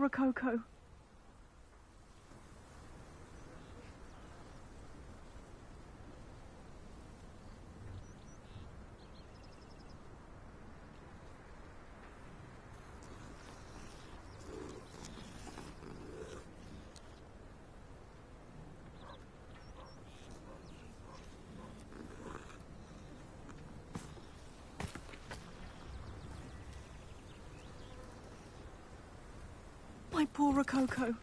Rococo. My poor Rococo.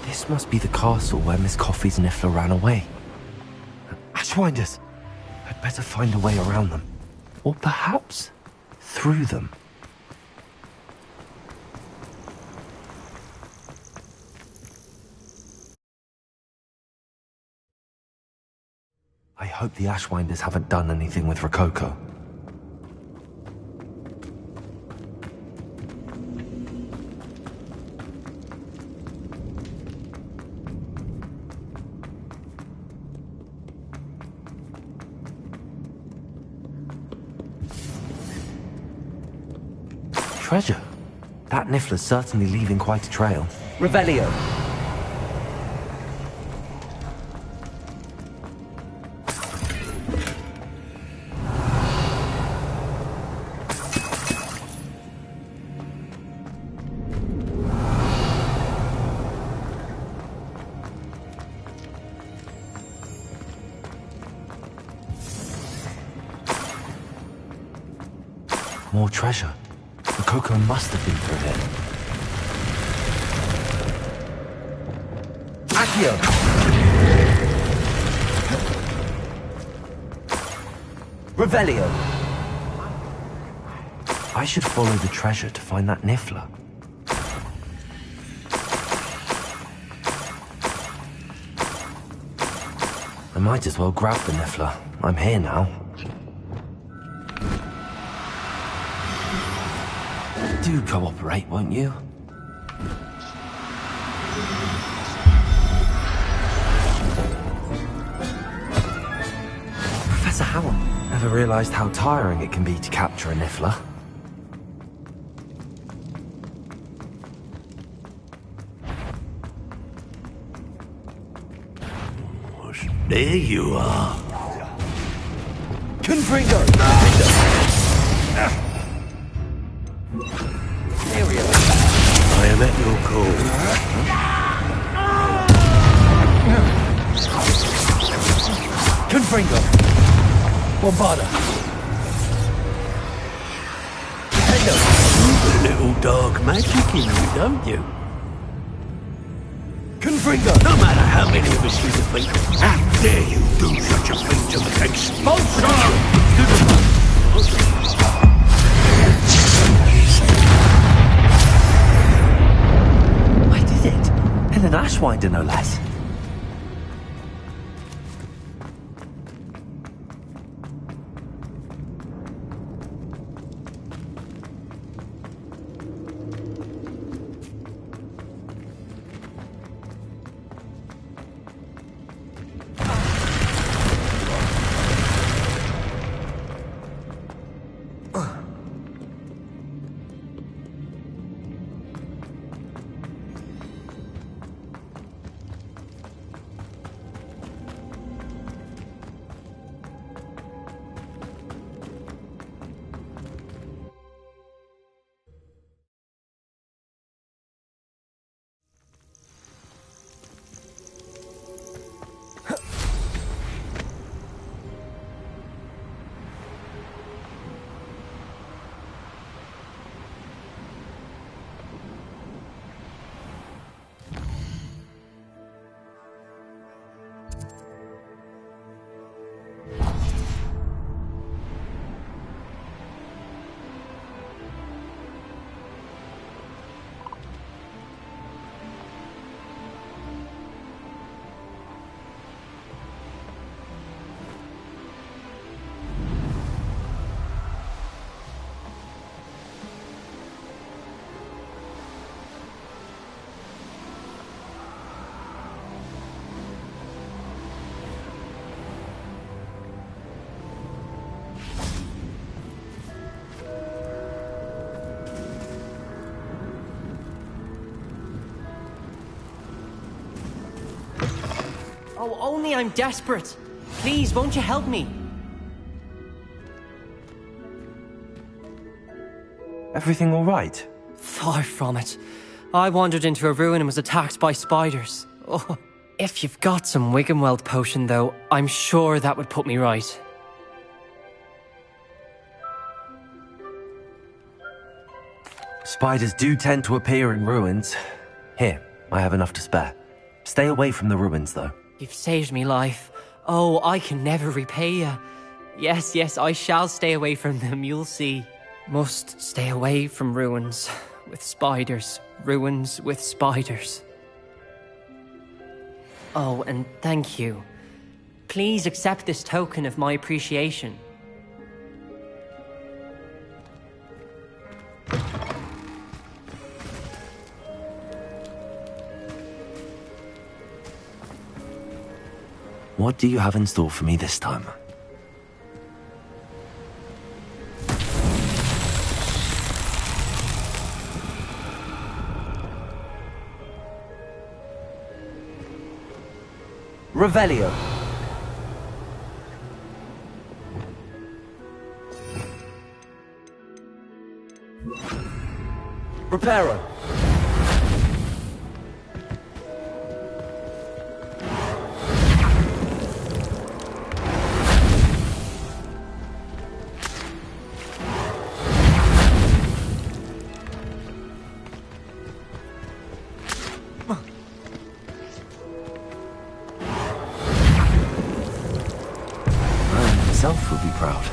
This must be the castle where Miss Coffee's Niffler ran away. Ashwinders! I'd better find a way around them. Or perhaps through them. I hope the Ashwinders haven't done anything with Rococo. Treasure. That Niffler's certainly leaving quite a trail. Revelio. More treasure. Rococo must have been through here. Accio. Revelio. I should follow the treasure to find that Niffler. I might as well grab the Niffler. I'm here now. Do cooperate, won't you? Professor Howell. Never realized how tiring it can be to capture a Niffler. There you are. Confringo. I am at your call. Confringo. Bombarda. Hello. A little dark magic in you, don't you? Confringo. No matter how many of us you defeat, how dare you do such a thing to me? Expulsion! I did it. And an Ashwinder, no less. Oh, only I'm desperate. Please, won't you help me? Everything all right? Far from it. I wandered into a ruin and was attacked by spiders. Oh, if you've got some Wiggenweld potion, though, I'm sure that would put me right. Spiders do tend to appear in ruins. Here, I have enough to spare. Stay away from the ruins, though. You've saved me life. Oh, I can never repay you. Yes, yes, I shall stay away from them, you'll see. Must stay away from ruins with spiders. Ruins with spiders. Oh, and thank you. Please accept this token of my appreciation. What do you have in store for me this time? Revelio. Reparo. Myself would be proud.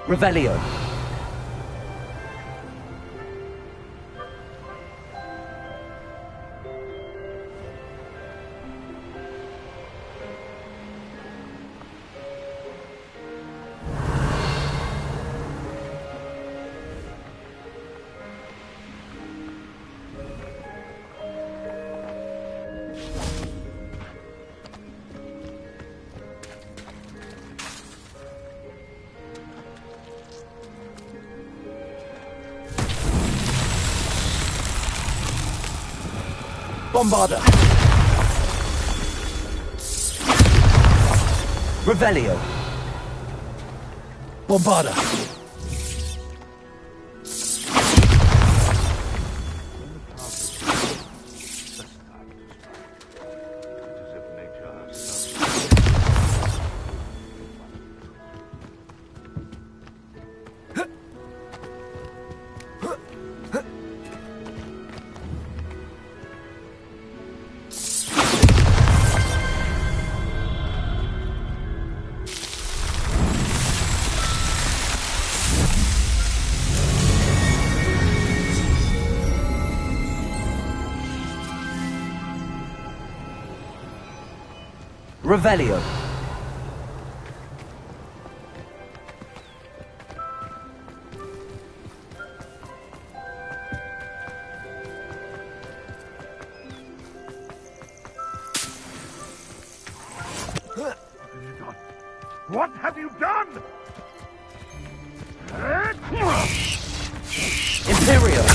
Revelio. Bombarda. Revelio. Bombarda. Revelio. What have you done? Imperial.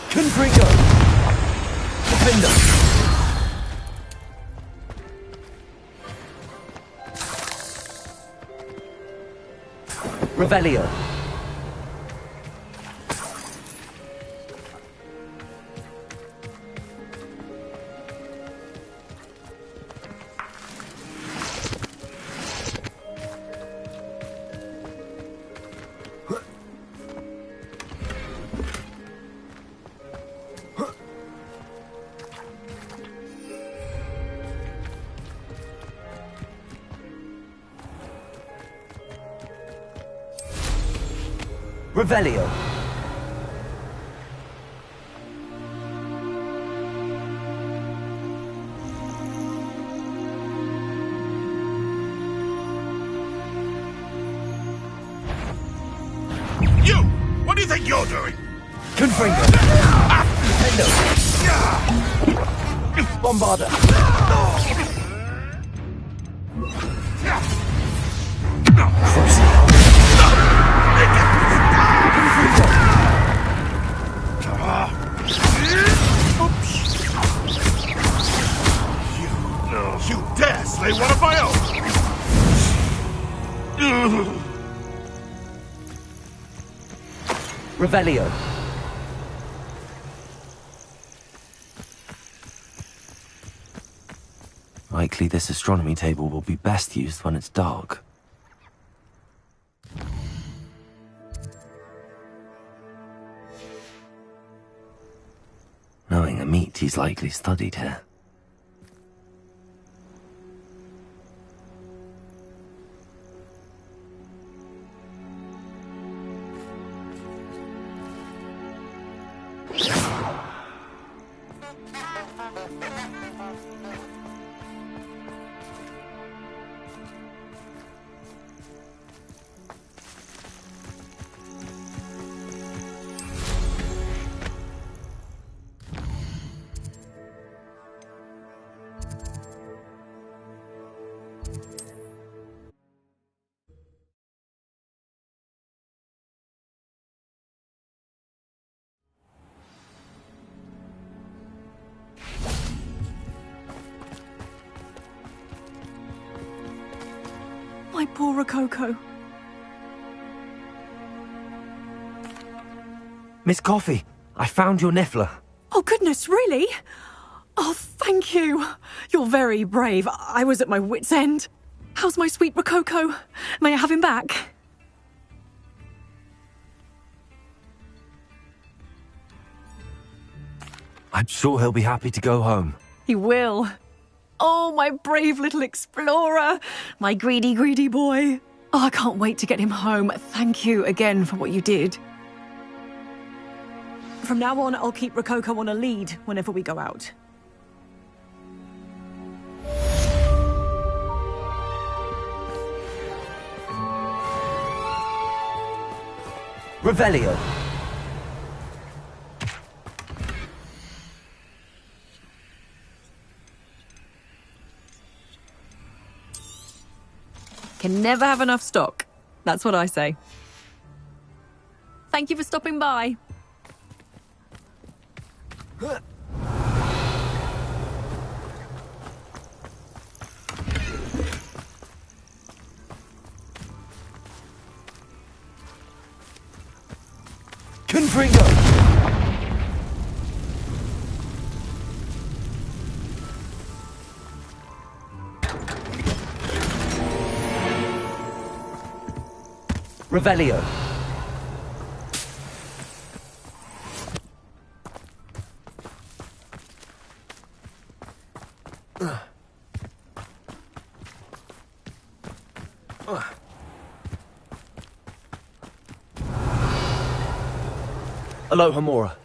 Confringo. Defender. Revelio. Revelio. you're doing? Confringo. Defendo. Bombarda. You dare slay one of my own! Revelio. Likely this astronomy table will be best used when it's dark. Knowing Amit, he's likely studied here. My poor Rococo. Miss Coffee, I found your Niffler. Oh, goodness, really? Oh, thank you. You're very brave. I was at my wit's end. How's my sweet Rococo? May I have him back? I'm sure he'll be happy to go home. He will. Oh, my brave little explorer. My greedy, greedy boy. Oh, I can't wait to get him home. Thank you again for what you did. From now on, I'll keep Rococo on a lead whenever we go out. Revelio. Can never have enough stock. That's what I say. Thank you for stopping by. Confringo. Revelio. Aloha Mora.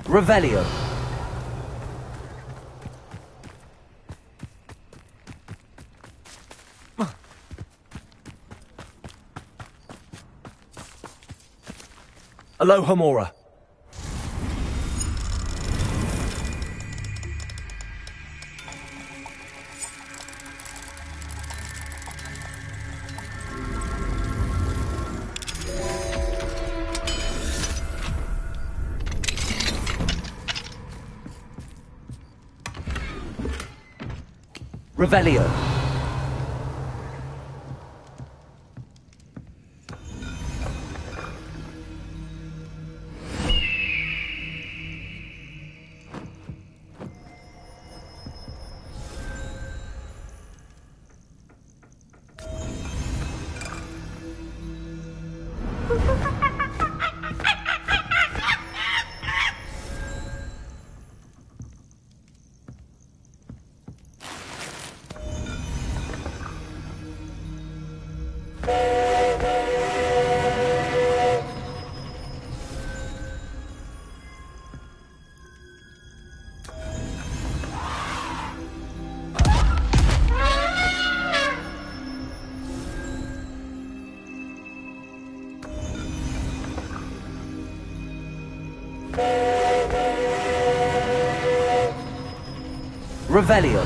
Revelio. Aloha Mora. Revelio. Revelio.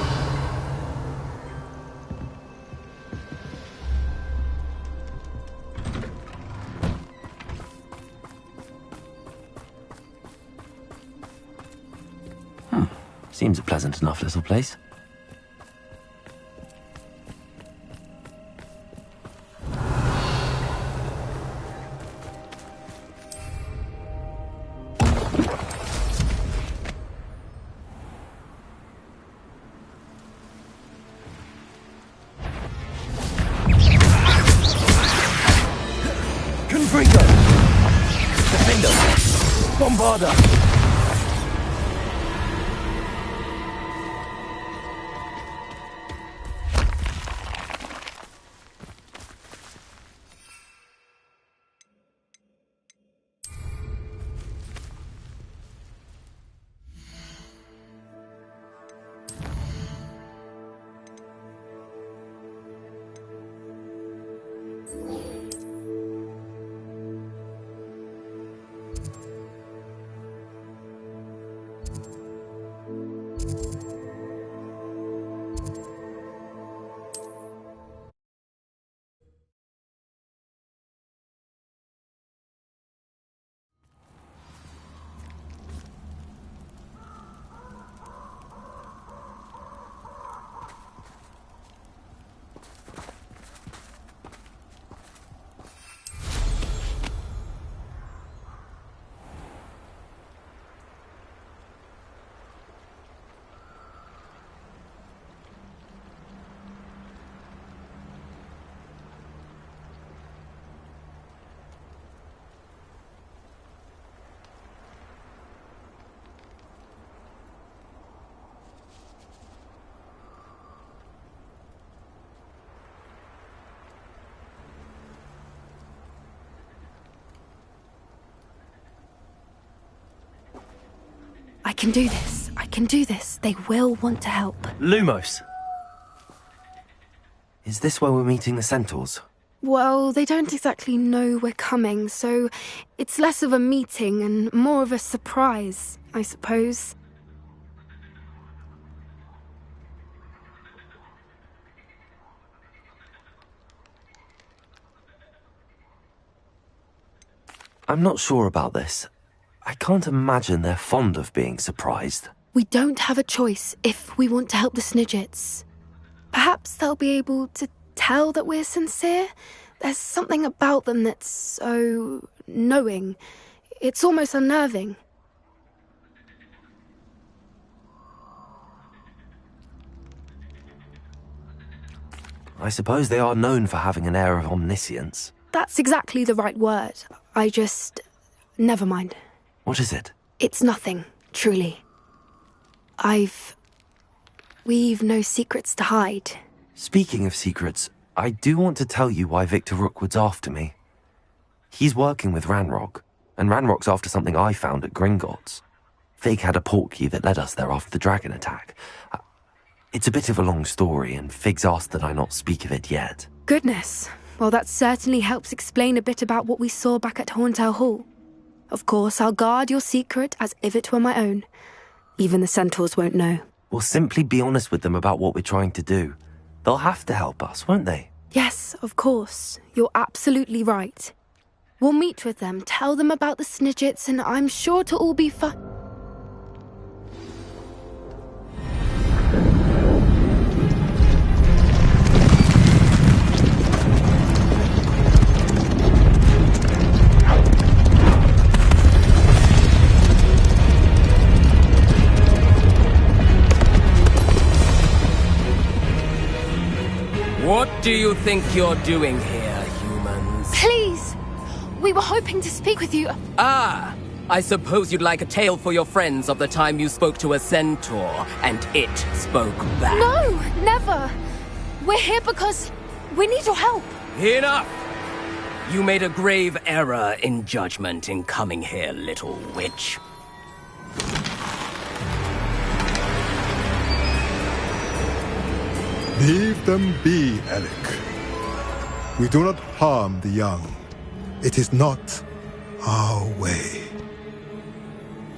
Seems a pleasant enough little place. Confringo. Defender. Bombarda. I can do this. I can do this. They will want to help. Lumos! Is this where we're meeting the centaurs? Well, they don't exactly know we're coming, so it's less of a meeting and more of a surprise, I suppose. I'm not sure about this. I can't imagine they're fond of being surprised. We don't have a choice if we want to help the Snidgets. Perhaps they'll be able to tell that we're sincere. There's something about them that's so knowing. It's almost unnerving. I suppose they are known for having an air of omniscience. That's exactly the right word. Never mind. What is it? It's nothing, truly. We've no secrets to hide. Speaking of secrets, I do want to tell you why Victor Rookwood's after me. He's working with Ranrock, and Ranrock's after something I found at Gringotts. Fig had a portkey that led us there after the dragon attack. It's a bit of a long story, and Fig's asked that I not speak of it yet. Goodness. Well, that certainly helps explain a bit about what we saw back at Horntail Hall. Of course, I'll guard your secret as if it were my own. Even the centaurs won't know. We'll simply be honest with them about what we're trying to do. They'll have to help us, won't they? Yes, of course. You're absolutely right. We'll meet with them, tell them about the Snidgets, and I'm sure to all be fun. What do you think you're doing here, humans? Please! We were hoping to speak with you. Ah! I suppose you'd like a tale for your friends of the time you spoke to a centaur, and it spoke back. No, never. We're here because we need your help. Enough! You made a grave error in judgment in coming here, little witch. Leave them be, Alec. We do not harm the young. It is not our way.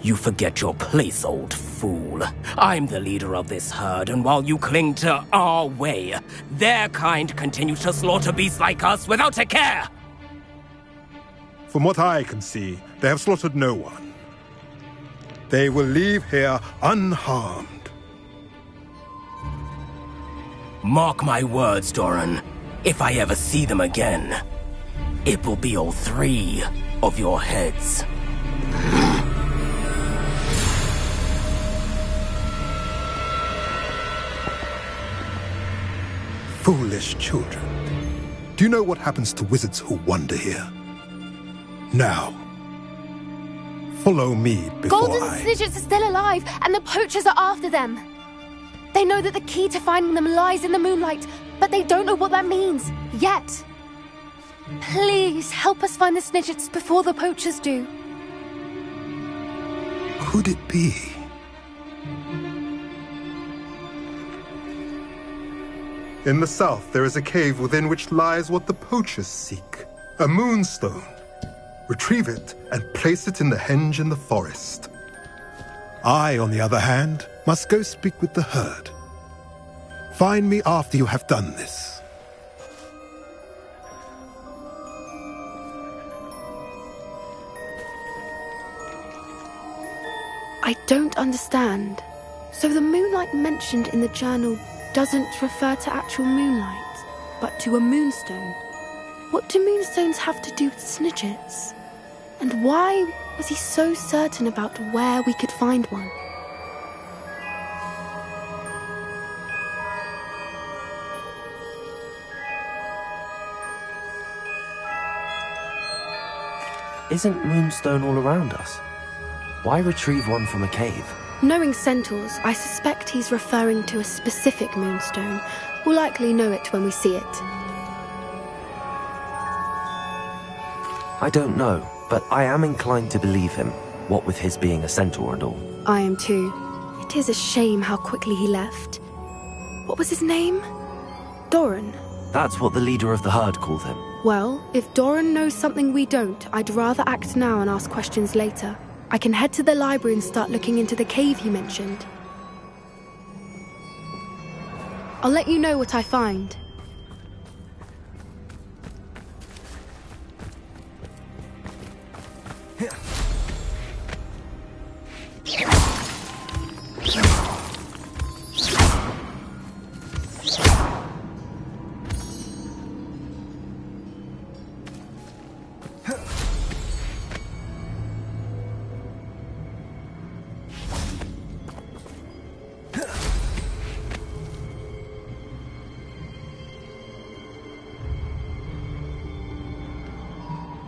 You forget your place, old fool. I'm the leader of this herd, and while you cling to our way, their kind continue to slaughter beasts like us without a care! From what I can see, they have slaughtered no one. They will leave here unharmed. Mark my words, Doran. If I ever see them again, it will be all 3 of your heads. Foolish children. Do you know what happens to wizards who wander here? Now, follow me before Golden Snidgets are still alive, and the poachers are after them. They know that the key to finding them lies in the moonlight, but they don't know what that means, yet. Please, help us find the Snidgets before the poachers do. Could it be? In the south, there is a cave within which lies what the poachers seek. A moonstone. Retrieve it and place it in the henge in the forest. I, on the other hand, must go speak with the herd. Find me after you have done this. I don't understand. So the moonlight mentioned in the journal doesn't refer to actual moonlight, but to a moonstone. What do moonstones have to do with Snidgets? And why was he so certain about where we could find one? Isn't Moonstone all around us? Why retrieve one from a cave? Knowing centaurs, I suspect he's referring to a specific moonstone. We'll likely know it when we see it. I don't know, but I am inclined to believe him, what with his being a centaur and all. I am too. It is a shame how quickly he left. What was his name? Doran. That's what the leader of the herd called him. Well, if Doran knows something we don't, I'd rather act now and ask questions later. I can head to the library and start looking into the cave you mentioned. I'll let you know what I find.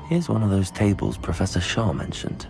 Here's one of those tables Professor Shah mentioned.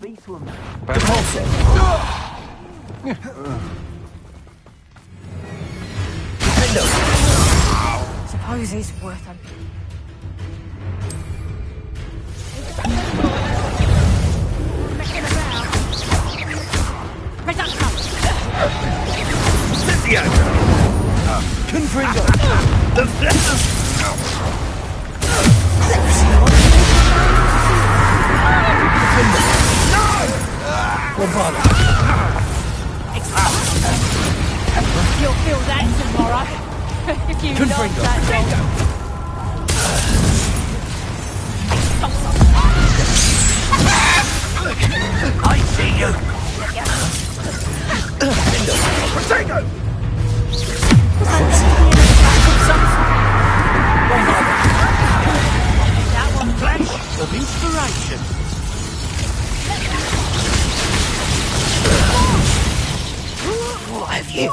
Beast woman. Repulsor. Defender. Suppose it's worth a... Confringo. Bombarda. You'll feel that tomorrow. If you love Confringo. that dog. I see you. Protego. That one Flash of inspiration. What have you?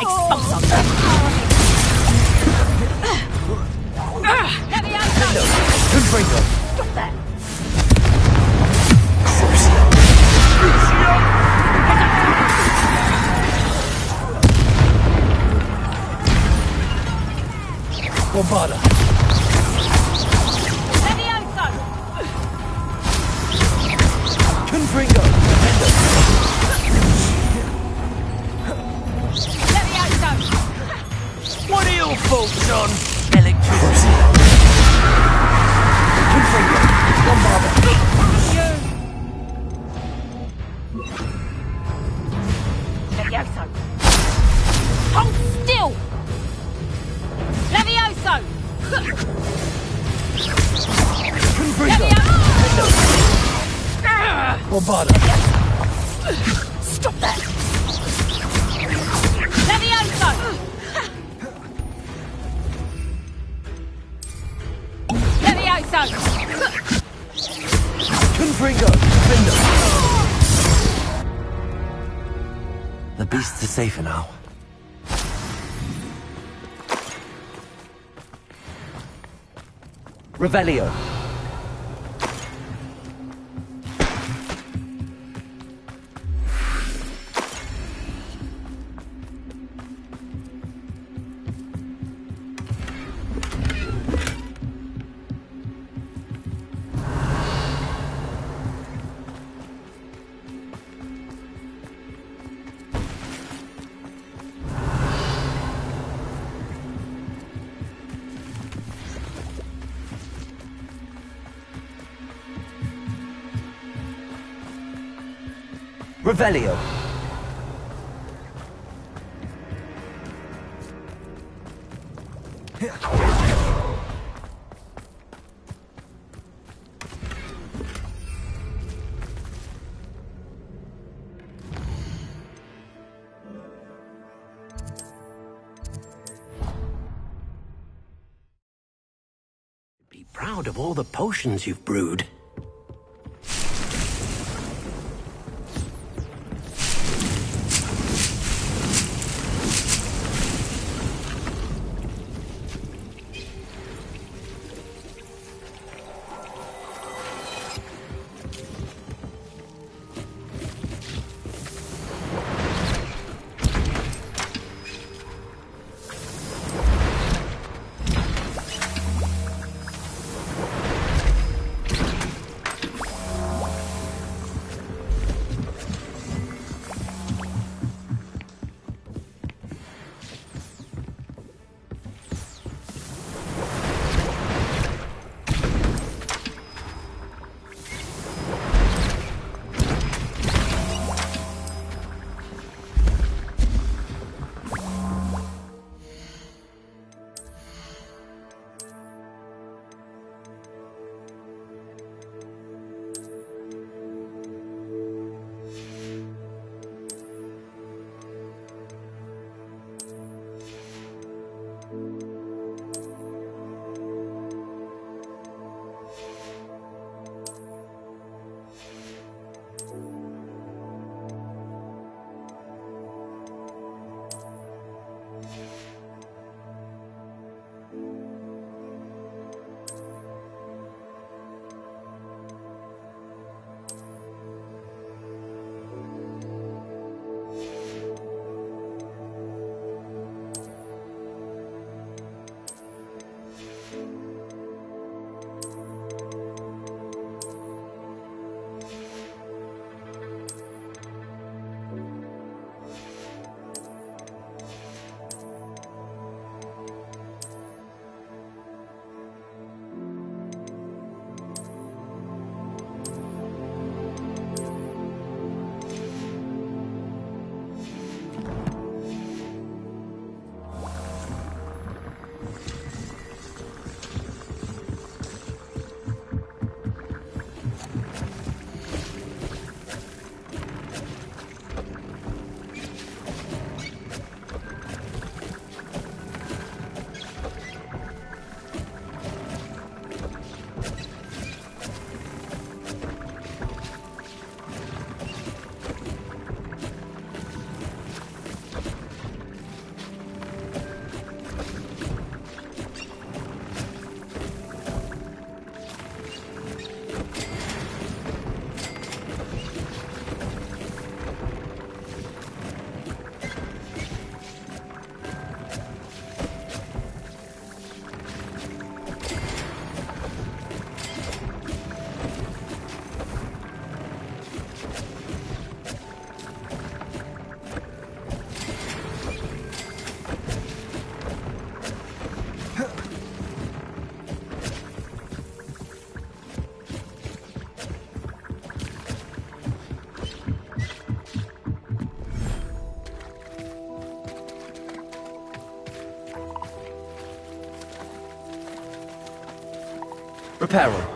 Confringo. Stop that. Bombarda. Confringo. Defender. What are your faults on electricity? Confringo. Bombarda. Hold still! Levioso! Confringo. Bombarda. Stop that! Levioso! Levioso! Confringo. Defender. The beasts are safer now. Revelio. Revelio. Be proud of all the potions you've brewed. Reparo.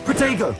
Protego!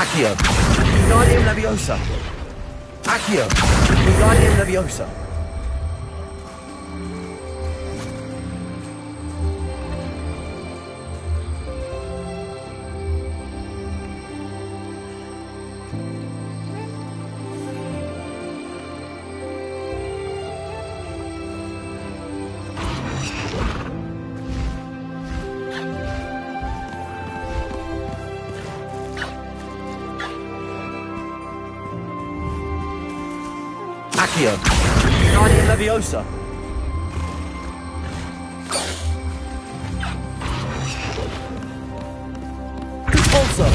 Accio. Wingardium Leviosa. Accio. Wingardium Leviosa. Accio. Wingardium Leviosa. Expulsor.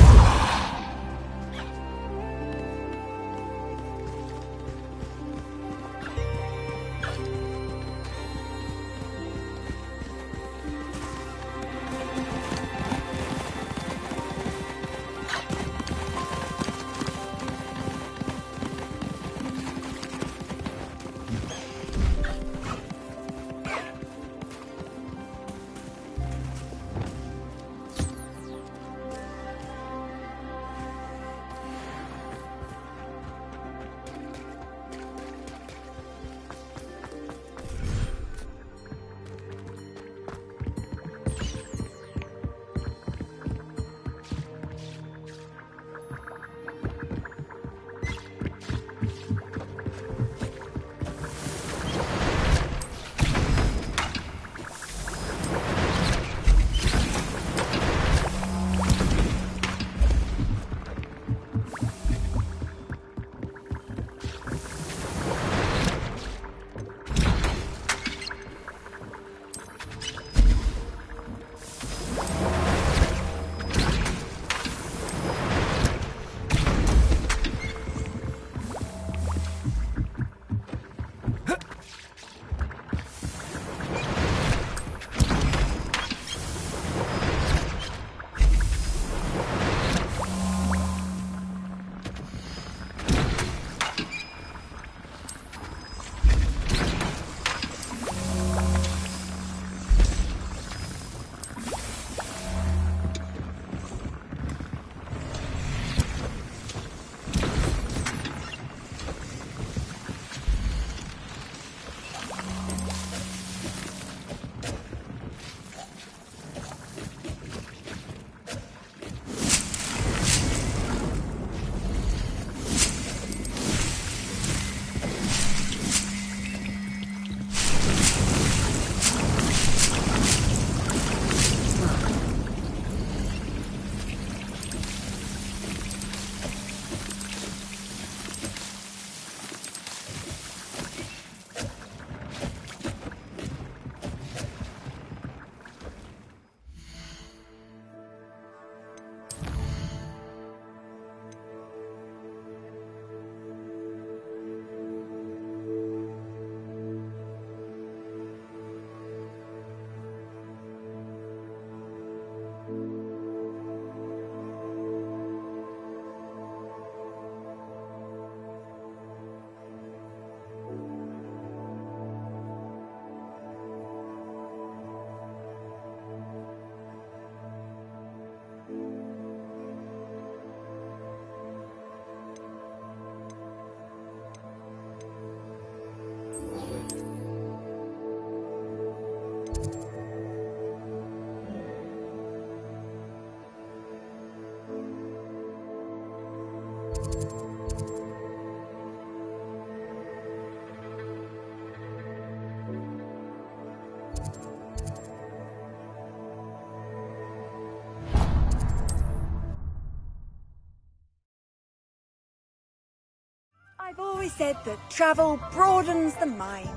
I've always said that travel broadens the mind.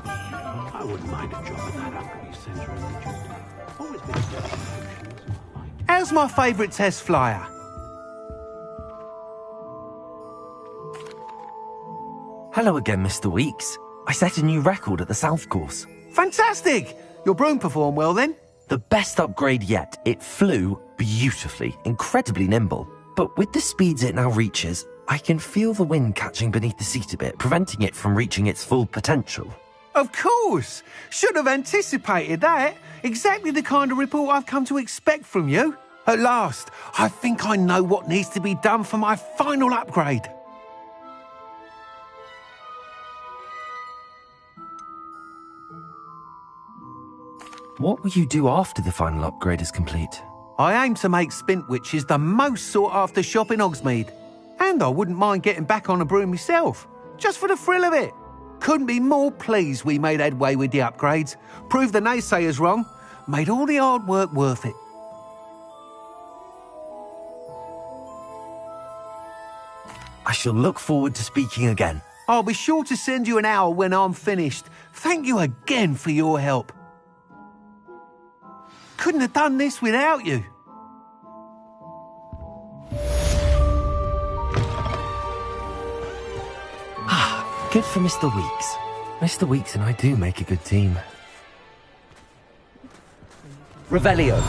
I wouldn't mind a job at that alchemy centre in Egypt. Always been such potions and the like. How's my favourite test flyer? Hello again, Mr. Weeks. I set a new record at the South Course. Fantastic! Your broom performed well then? The best upgrade yet. It flew beautifully, incredibly nimble. But with the speeds it now reaches, I can feel the wind catching beneath the seat a bit, preventing it from reaching its full potential. Of course! Should have anticipated that. Exactly the kind of report I've come to expect from you. At last, I think I know what needs to be done for my final upgrade. What will you do after the final upgrade is complete? I aim to make Spintwitches the most sought-after shop in Hogsmeade. And I wouldn't mind getting back on a broom myself, just for the thrill of it. Couldn't be more pleased we made headway with the upgrades, proved the naysayers wrong, made all the hard work worth it. I shall look forward to speaking again. I'll be sure to send you an owl when I'm finished. Thank you again for your help. Couldn't have done this without you. Good for Mr. Weeks. Mr. Weeks and I do make a good team. Revelio.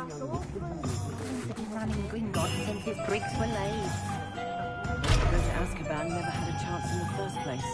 Running Gringotts since his bricks were laid. Go to Azkaban never had a chance in the first place.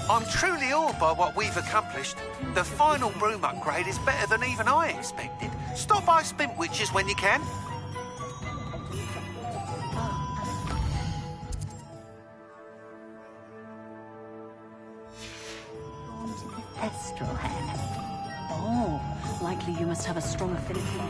I'm truly awed by what we've accomplished. The final broom upgrade is better than even I expected. Stop by Spintwitches when you can. Kestrel hair. Oh, likely you must have a strong affinity.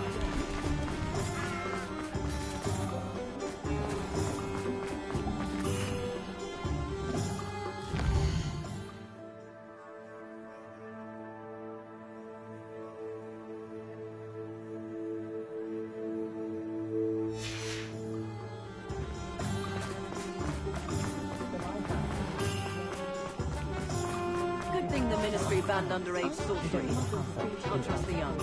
Good thing the Ministry banned underage sorcery. Can't trust the young.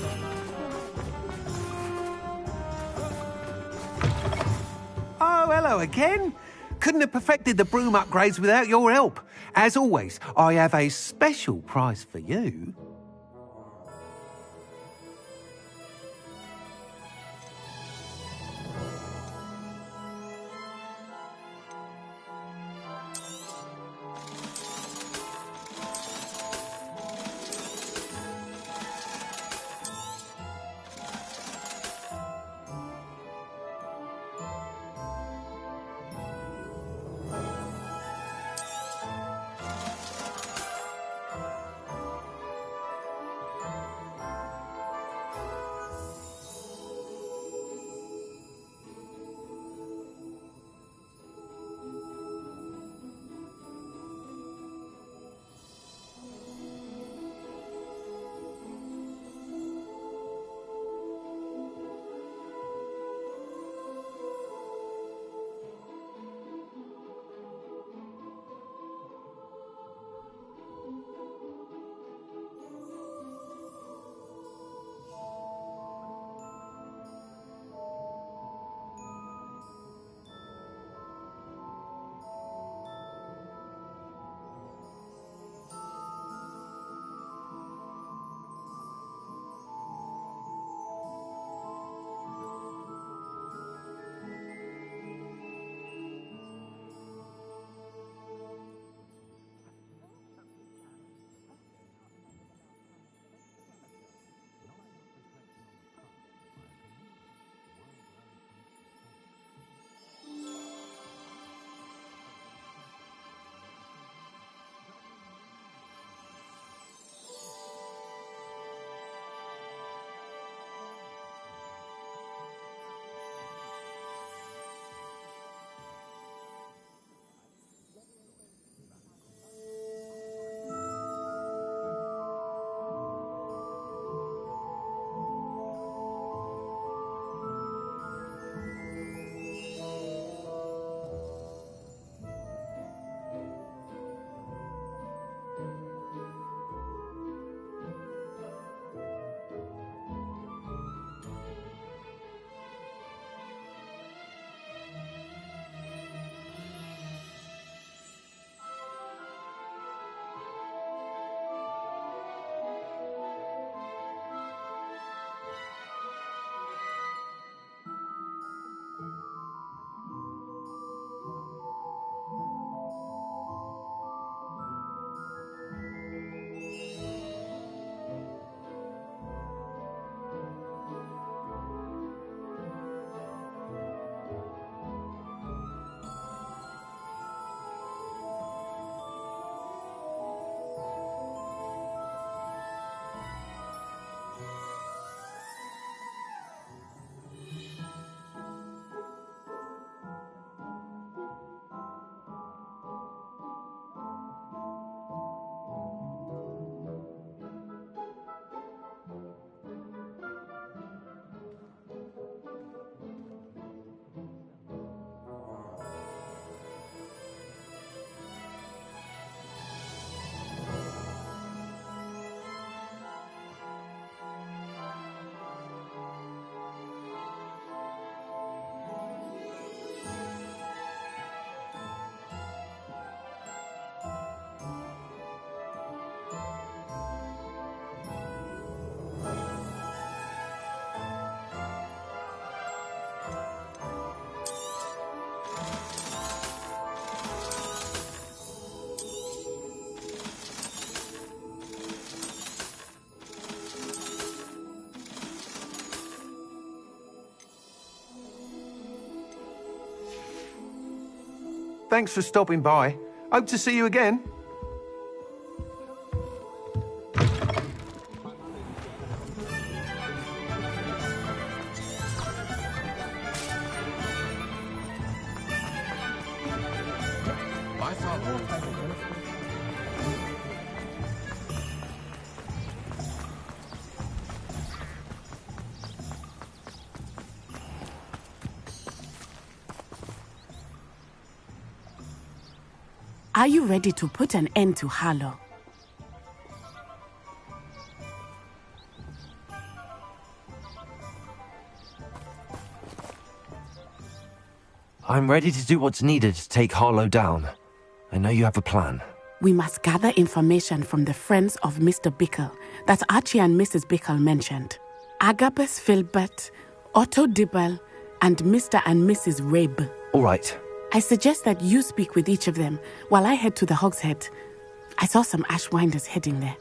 Oh, hello again. Couldn't have perfected the broom upgrades without your help. As always, I have a special prize for you. Thanks for stopping by. Hope to see you again. Are you ready to put an end to Harlow? I'm ready to do what's needed to take Harlow down. I know you have a plan. We must gather information from the friends of Mr. Bickle that Archie and Mrs. Bickle mentioned. Agabus Filbert, Otto Dibble, and Mr. and Mrs. Rabe. All right. I suggest that you speak with each of them while I head to the Hogshead. I saw some Ashwinders heading there.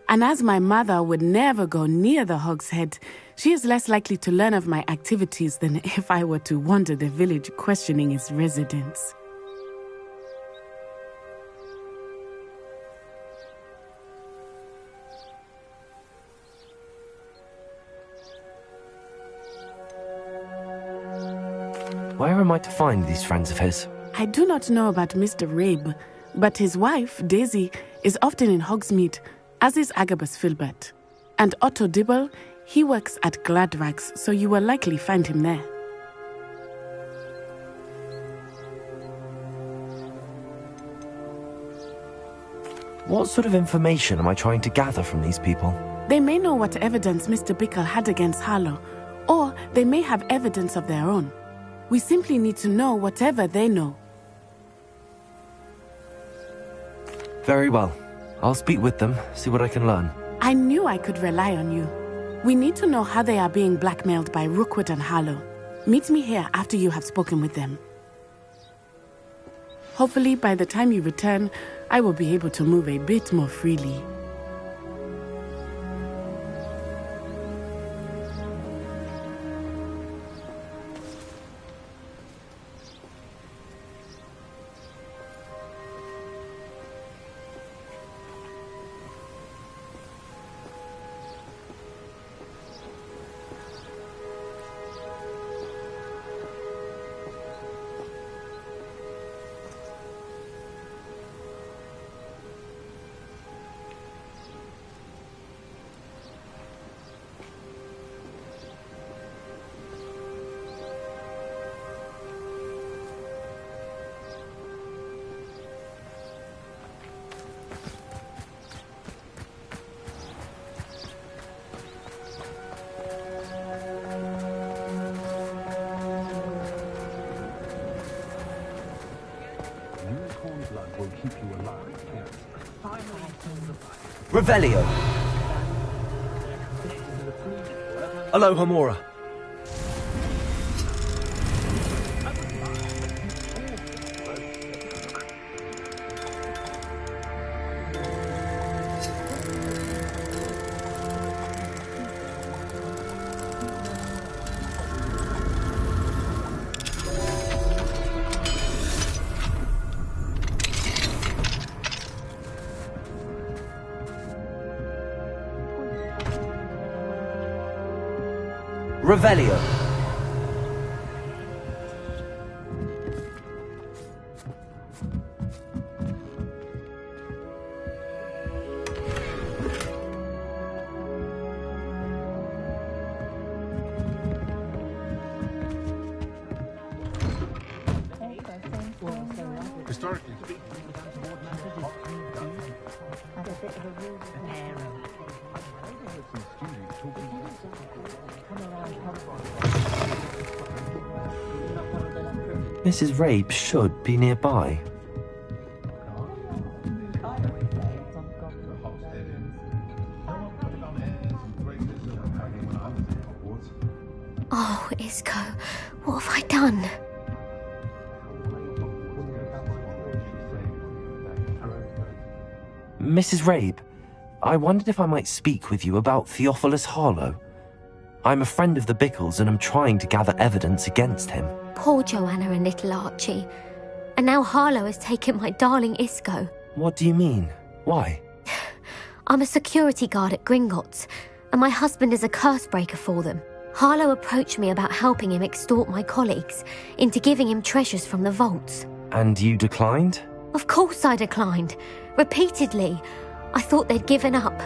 And as my mother would never go near the Hogshead, she is less likely to learn of my activities than if I were to wander the village questioning its residents. Where am I to find these friends of his? I do not know about Mr. Rabe, but his wife, Daisy, is often in Hogsmeade, as is Agabus Filbert. And Otto Dibble, he works at Gladrags, so you will likely find him there. What sort of information am I trying to gather from these people? They may know what evidence Mr. Bickle had against Harlow, or they may have evidence of their own. We simply need to know whatever they know. Very well. I'll speak with them, see what I can learn. I knew I could rely on you. We need to know how they are being blackmailed by Rookwood and Harlow. Meet me here after you have spoken with them. Hopefully, by the time you return, I will be able to move a bit more freely. Revelio. Aloha Mora. Revelio. Historically speaking, Mrs. Rabe should be nearby. Oh, Isco, what have I done? Mrs. Rabe, I wondered if I might speak with you about Theophilus Harlow. I'm a friend of the Bickles and am trying to gather evidence against him. Poor Joanna and little Archie. And now Harlow has taken my darling Isco. What do you mean? Why? I'm a security guard at Gringotts, and my husband is a curse breaker for them. Harlow approached me about helping him extort my colleagues into giving him treasures from the vaults. And you declined? Of course I declined. Repeatedly. I thought they'd given up,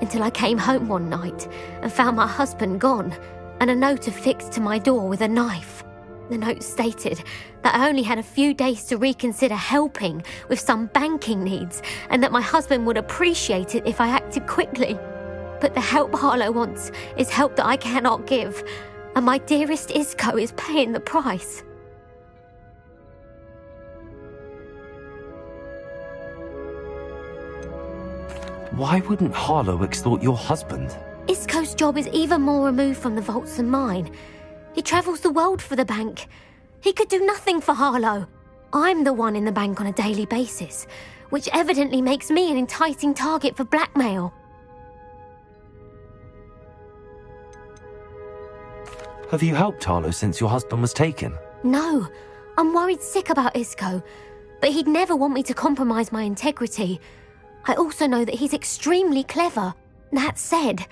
until I came home one night and found my husband gone, and a note affixed to my door with a knife. The note stated that I only had a few days to reconsider helping with some banking needs, and that my husband would appreciate it if I acted quickly. But the help Harlow wants is help that I cannot give, and my dearest Isco is paying the price. Why wouldn't Harlow extort your husband? Isco's job is even more removed from the vaults than mine. He travels the world for the bank. He could do nothing for Harlow. I'm the one in the bank on a daily basis, which evidently makes me an enticing target for blackmail. Have you helped Harlow since your husband was taken? No, I'm worried sick about Isco, but he'd never want me to compromise my integrity. I also know that he's extremely clever. That said,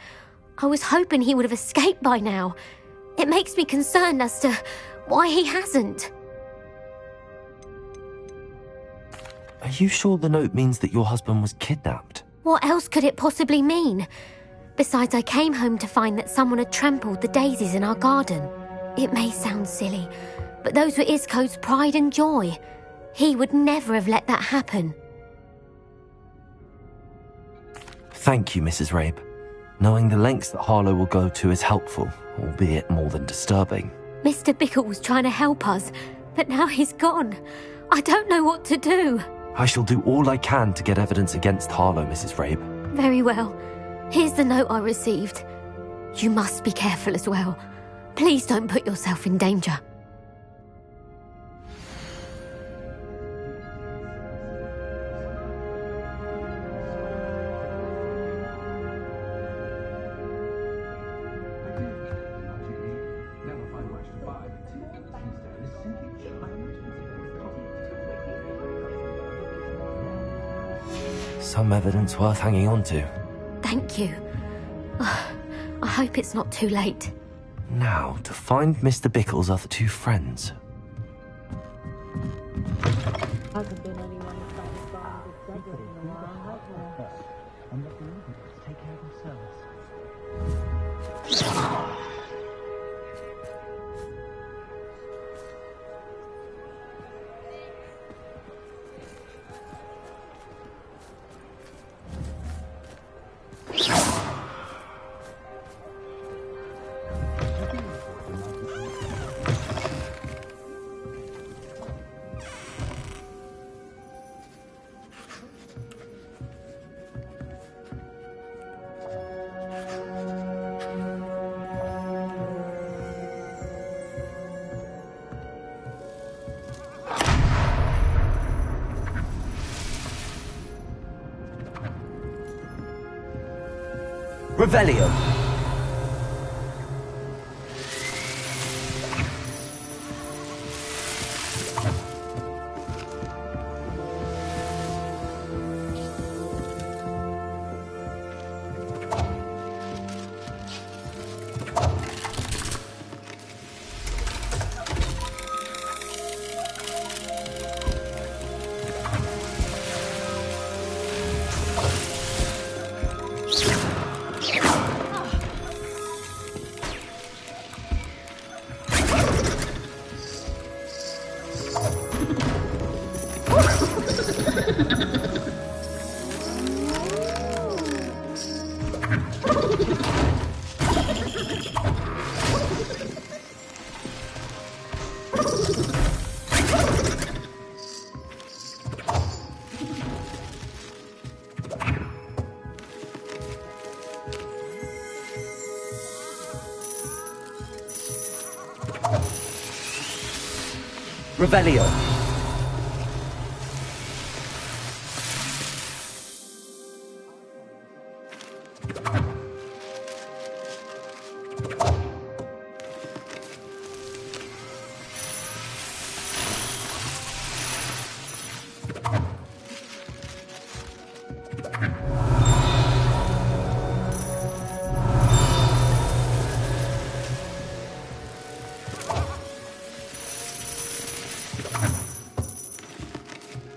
I was hoping he would have escaped by now. It makes me concerned as to why he hasn't. Are you sure the note means that your husband was kidnapped? What else could it possibly mean? Besides, I came home to find that someone had trampled the daisies in our garden. It may sound silly, but those were Isco's pride and joy. He would never have let that happen. Thank you, Mrs. Rabe. Knowing the lengths that Harlow will go to is helpful, albeit more than disturbing. Mr. Bickle was trying to help us, but now he's gone. I don't know what to do. I shall do all I can to get evidence against Harlow, Mrs. Rabe. Very well. Here's the note I received. You must be careful as well. Please don't put yourself in danger. Some evidence worth hanging on to. Thank you. I hope it's not too late. Now, to find Mr. Bickle's other two friends. Revelio. Revelio.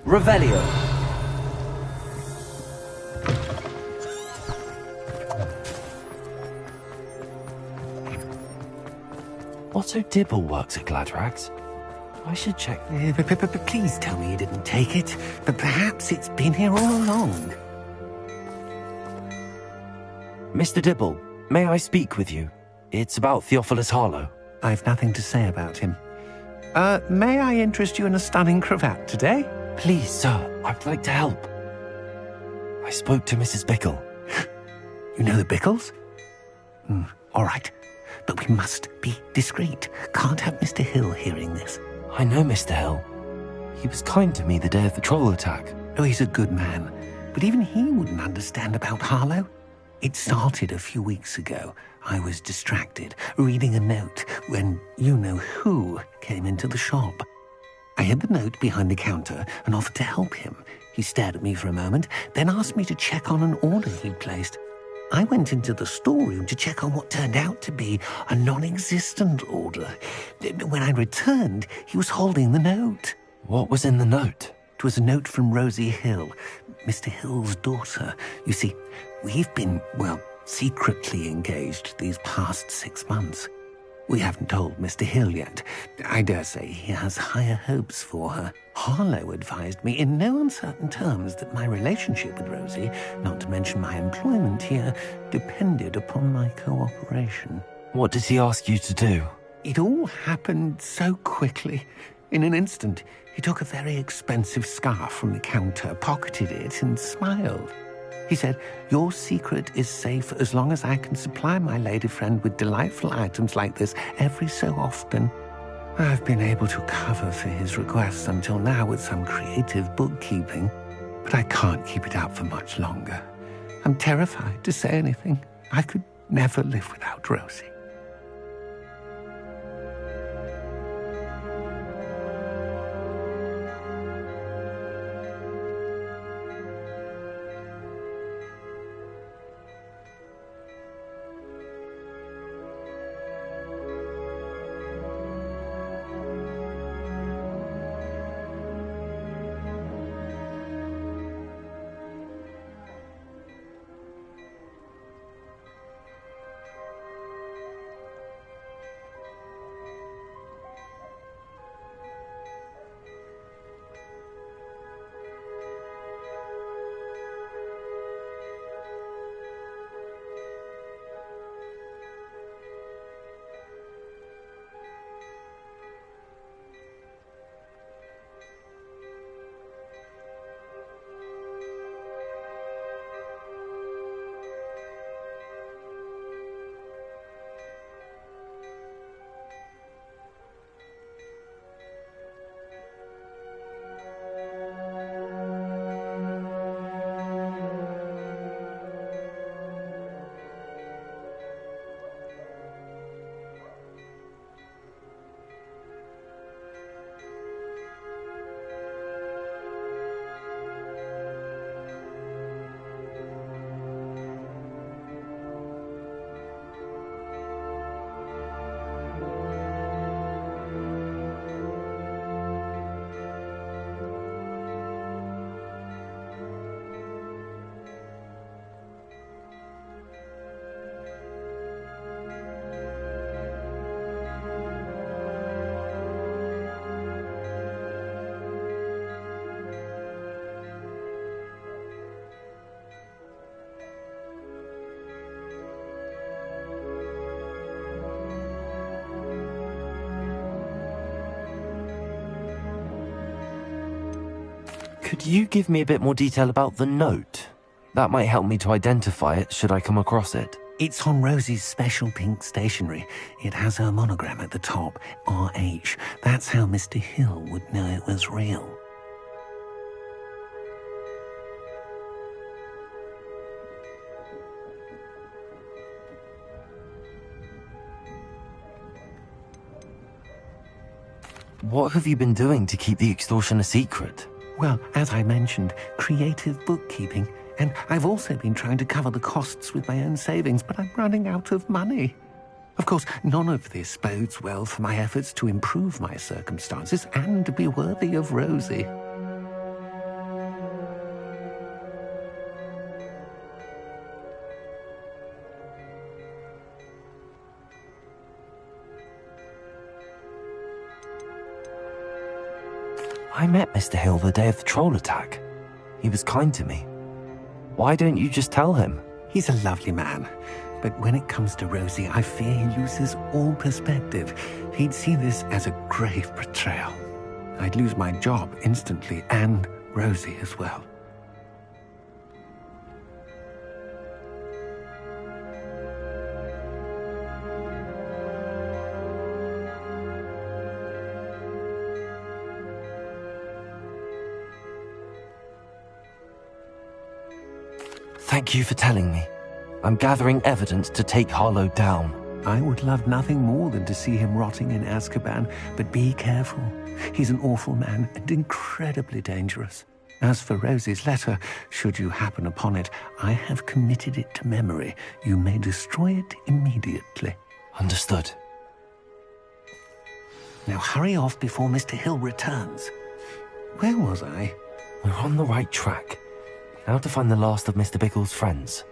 Revelio. Otto Dibble works at Gladrags. I should check. Please tell me you didn't take it. But perhaps it's been here all along. Mr. Dibble, may I speak with you? It's about Theophilus Harlow. I've nothing to say about him. May I interest you in a stunning cravat today? Please, sir, I'd like to help. I spoke to Mrs. Bickle. You know the Bickles? All right. But we must be discreet. Can't have Mr. Hill hearing this. I know Mr. Hill. He was kind to me the day of the troll attack. Oh, he's a good man. But even he wouldn't understand about Harlow. It started a few weeks ago. I was distracted, reading a note, when you-know-who came into the shop. I hid the note behind the counter and offered to help him. He stared at me for a moment, then asked me to check on an order he'd placed. I went into the storeroom to check on what turned out to be a non-existent order. When I returned, he was holding the note. What was in the note? It was a note from Rosie Hill, Mr. Hill's daughter. You see, we've been, secretly engaged these past 6 months. We haven't told Mr. Hill yet. I dare say he has higher hopes for her. Harlow advised me in no uncertain terms that my relationship with Rosie, not to mention my employment here, depended upon my cooperation. What did he ask you to do? It all happened so quickly. In an instant, he took a very expensive scarf from the counter, pocketed it, and smiled. He said, "Your secret is safe as long as I can supply my lady friend with delightful items like this every so often." I've been able to cover for his requests until now with some creative bookkeeping, but I can't keep it up for much longer. I'm terrified to say anything. I could never live without Rosie. Could you give me a bit more detail about the note? That might help me to identify it should I come across it. It's on Rosie's special pink stationery. It has her monogram at the top, RH. That's how Mr. Hill would know it was real. What have you been doing to keep the extortion a secret? Well, as I mentioned, creative bookkeeping. And I've also been trying to cover the costs with my own savings, but I'm running out of money. Of course, none of this bodes well for my efforts to improve my circumstances and to be worthy of Rosie. met Mr. Hill the day of the troll attack. He was kind to me. Why don't you just tell him? He's a lovely man. But when it comes to Rosie, I fear he loses all perspective. He'd see this as a grave betrayal. I'd lose my job instantly, and Rosie as well. Thank you for telling me. I'm gathering evidence to take Harlow down. I would love nothing more than to see him rotting in Azkaban, but be careful. He's an awful man and incredibly dangerous. As for Rosie's letter, should you happen upon it, I have committed it to memory. You may destroy it immediately. Understood. Now hurry off before Mr. Hill returns. Where was I? We're on the right track. Now to find the last of Mr. Biggles' friends.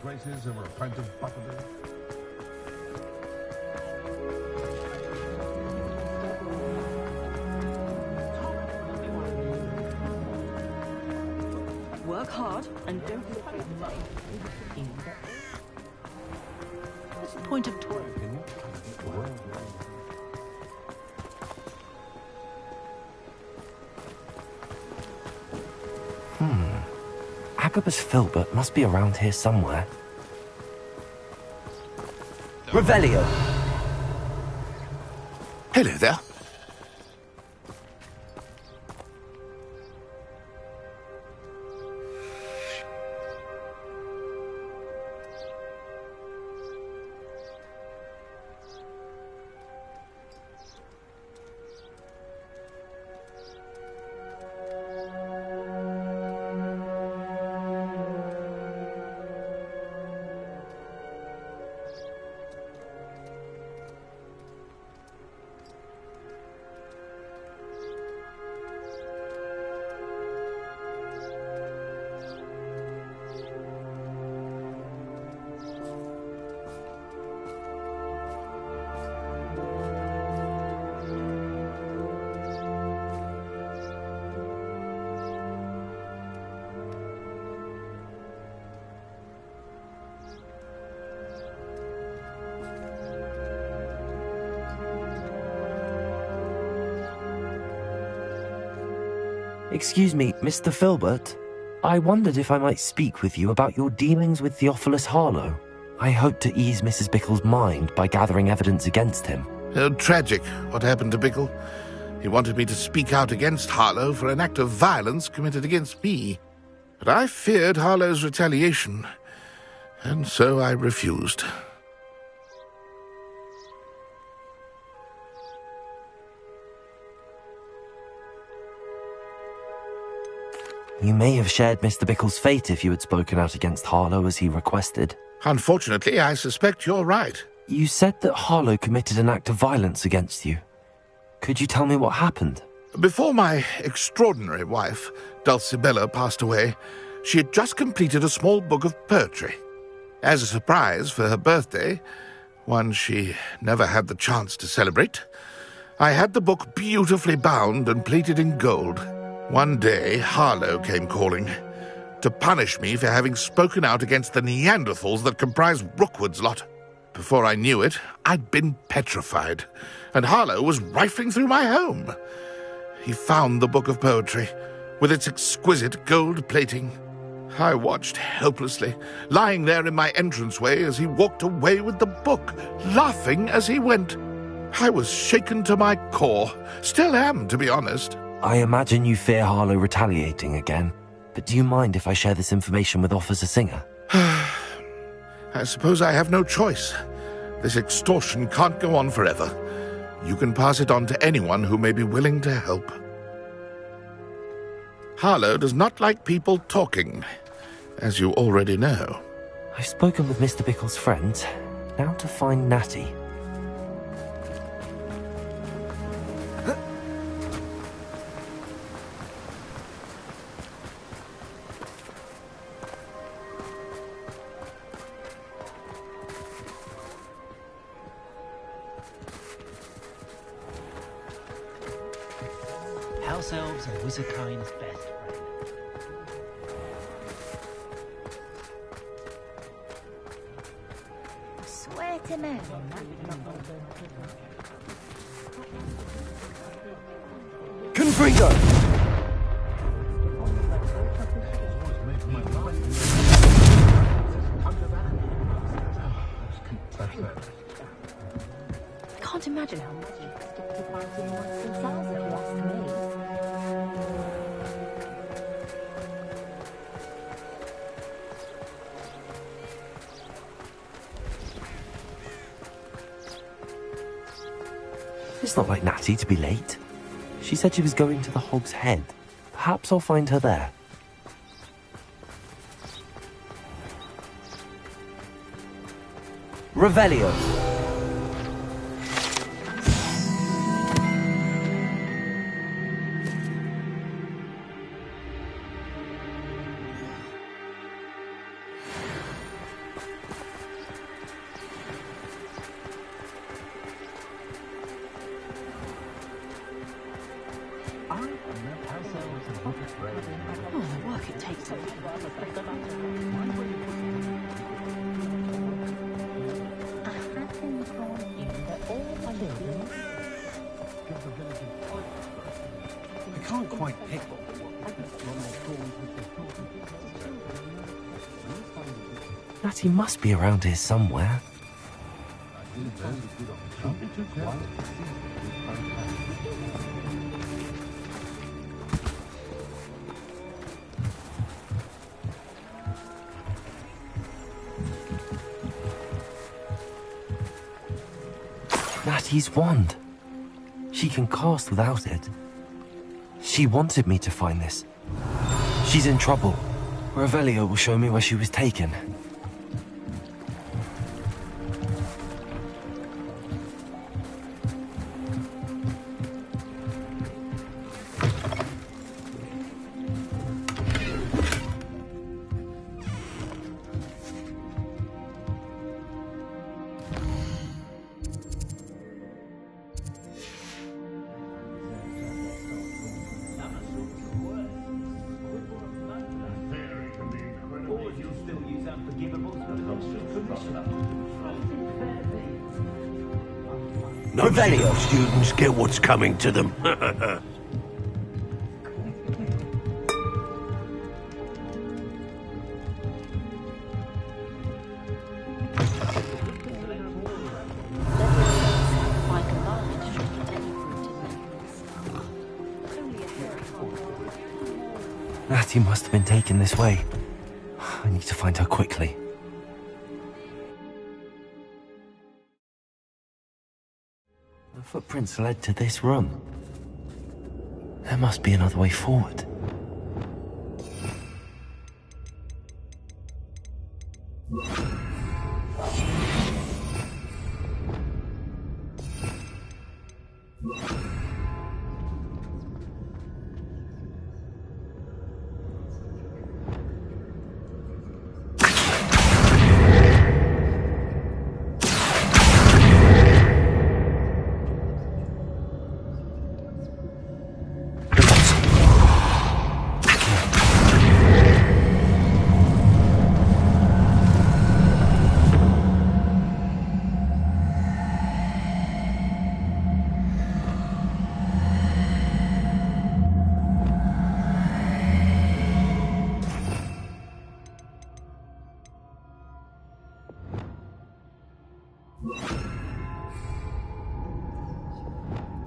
Graces over a pint of butterbeer. Work hard and don't be afraid to What's the point of toil? Agabus Filbert must be around here somewhere. Revelio! Hello there. Excuse me, Mr. Filbert. I wondered if I might speak with you about your dealings with Theophilus Harlow. I hope to ease Mrs. Bickle's mind by gathering evidence against him. Tragic, what happened to Bickle. He wanted me to speak out against Harlow for an act of violence committed against me. But I feared Harlow's retaliation, and so I refused. You may have shared Mr. Bickle's fate if you had spoken out against Harlow as he requested. Unfortunately, I suspect you're right. You said that Harlow committed an act of violence against you. Could you tell me what happened? Before my extraordinary wife, Dulcibella, passed away, she had just completed a small book of poetry. As a surprise for her birthday, one she never had the chance to celebrate, I had the book beautifully bound and plated in gold. One day, Harlow came calling to punish me for having spoken out against the Neanderthals that comprise Rookwood's lot. Before I knew it, I'd been petrified, and Harlow was rifling through my home. He found the book of poetry, with its exquisite gold plating. I watched helplessly, lying there in my entranceway as he walked away with the book, laughing as he went. I was shaken to my core. Still am, to be honest. I imagine you fear Harlow retaliating again, but do you mind if I share this information with Officer Singer? I suppose I have no choice. This extortion can't go on forever. You can pass it on to anyone who may be willing to help. Harlow does not like people talking, as you already know. I've spoken with Mr. Bickle's friends. Now to find Natty. House elves are Wizardkind's best friend. Swear to me. Confringo! I can't imagine how much you could stick to fighting once themselves, if you ask me. It's not like Natty to be late. She said she was going to the Hog's Head. Perhaps I'll find her there. Revelio. Oh, the work it takes to I can't quite pick Natty must be around here somewhere. Natty's wand. She can cast without it. She wanted me to find this. She's in trouble. Revelio will show me where she was taken. None of students get what's coming to them. Ratty must have been taken this way. I need to find her quickly. The footprints led to this room. There must be another way forward.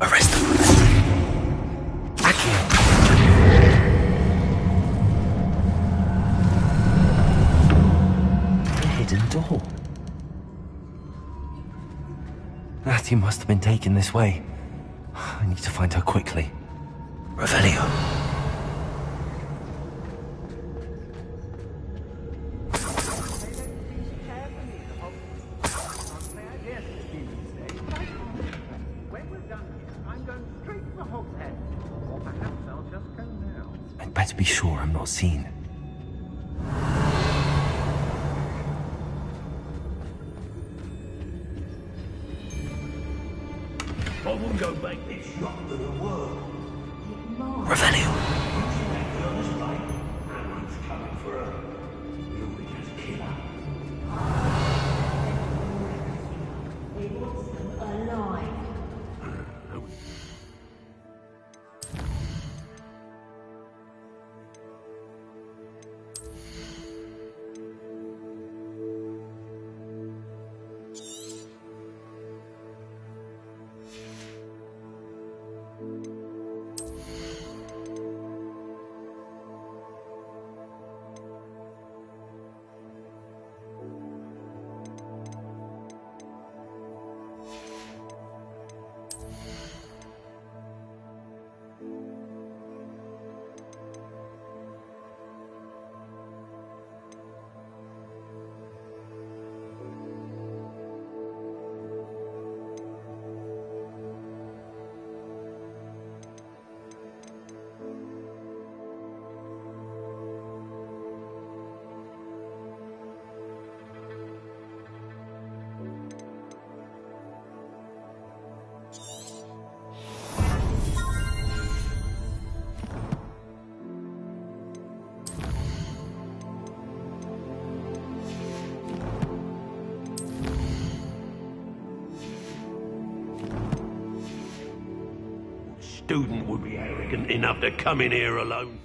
Arrest them. Back here. A hidden door. Ratty must have been taken this way. I need to find her quickly. Revelio. I'd better be sure I'm not seen. I will go make this shop to the world. Revelio. Everyone's coming for her. You'll just kill her. He wants them alive. Student would be arrogant enough to come in here alone.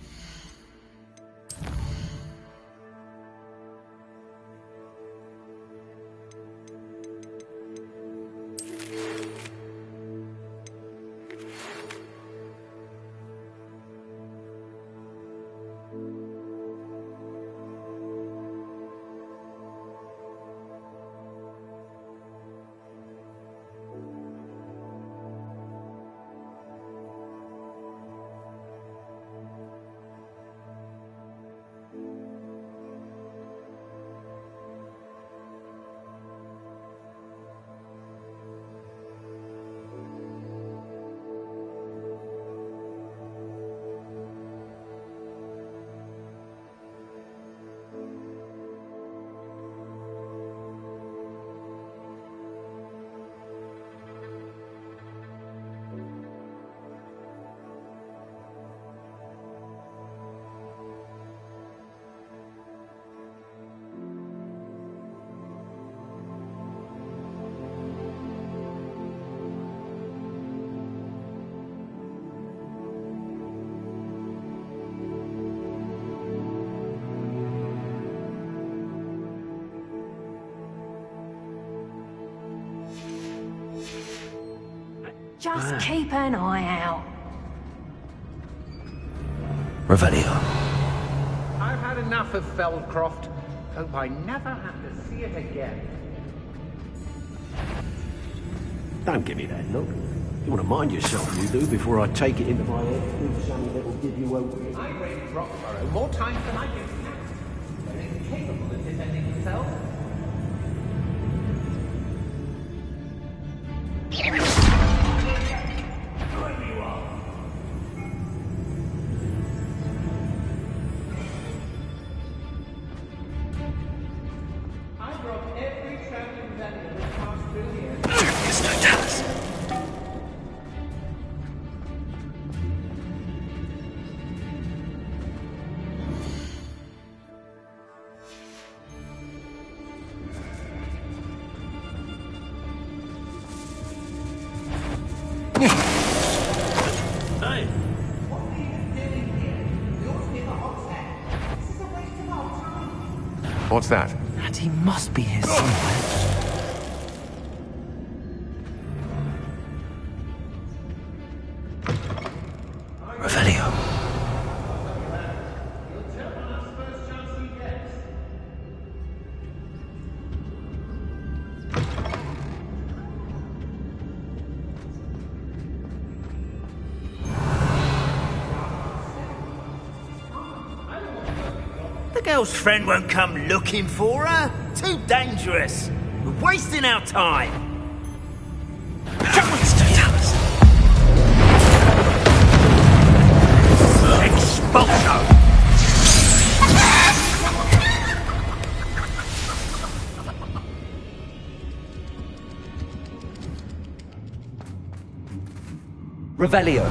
Just keep an eye out. Revelio. enough of Feldcroft. Hope I never have to see it again. Don't give me that look. You want to mind yourself, you do, before I take it into my head with something that'll give you a... I raided Roxborough more times than I can count. They're incapable of defending themselves. What's that? He must be here somewhere. Revelio. The girl's friend won't come looking for her. Too dangerous. We're wasting our time. Expulso! Revelio.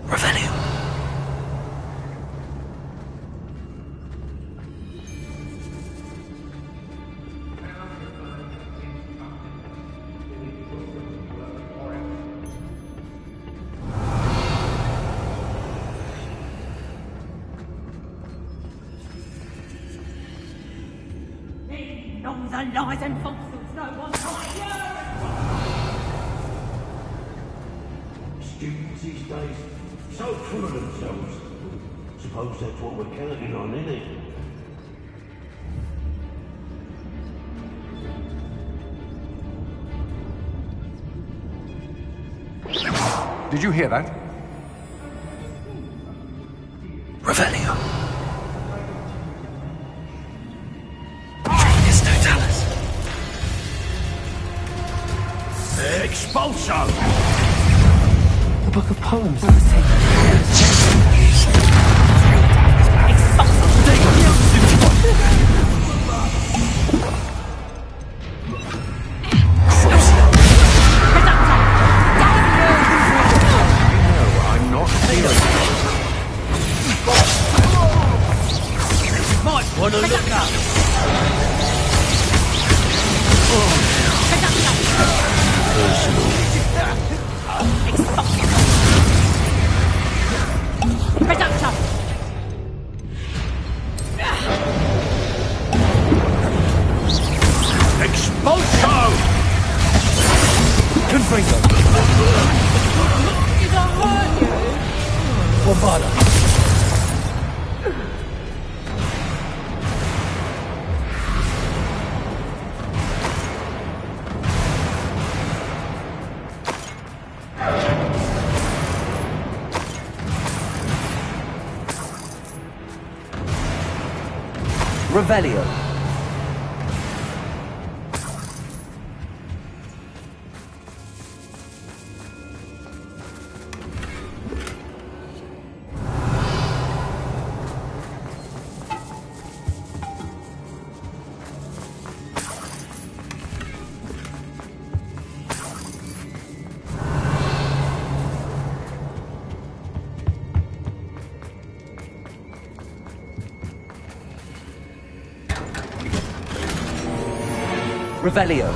Revelio. Long the lies and falsehoods no one's higher! Students these days, so full of themselves. Suppose that's what we're counting on, innit? Did you hear that? Revelio. Expulso! The book of poems that was I'm not feeling Might want to look up. Expulso! Confringo. Did I hurt you? What bother? Revelio. Revelio.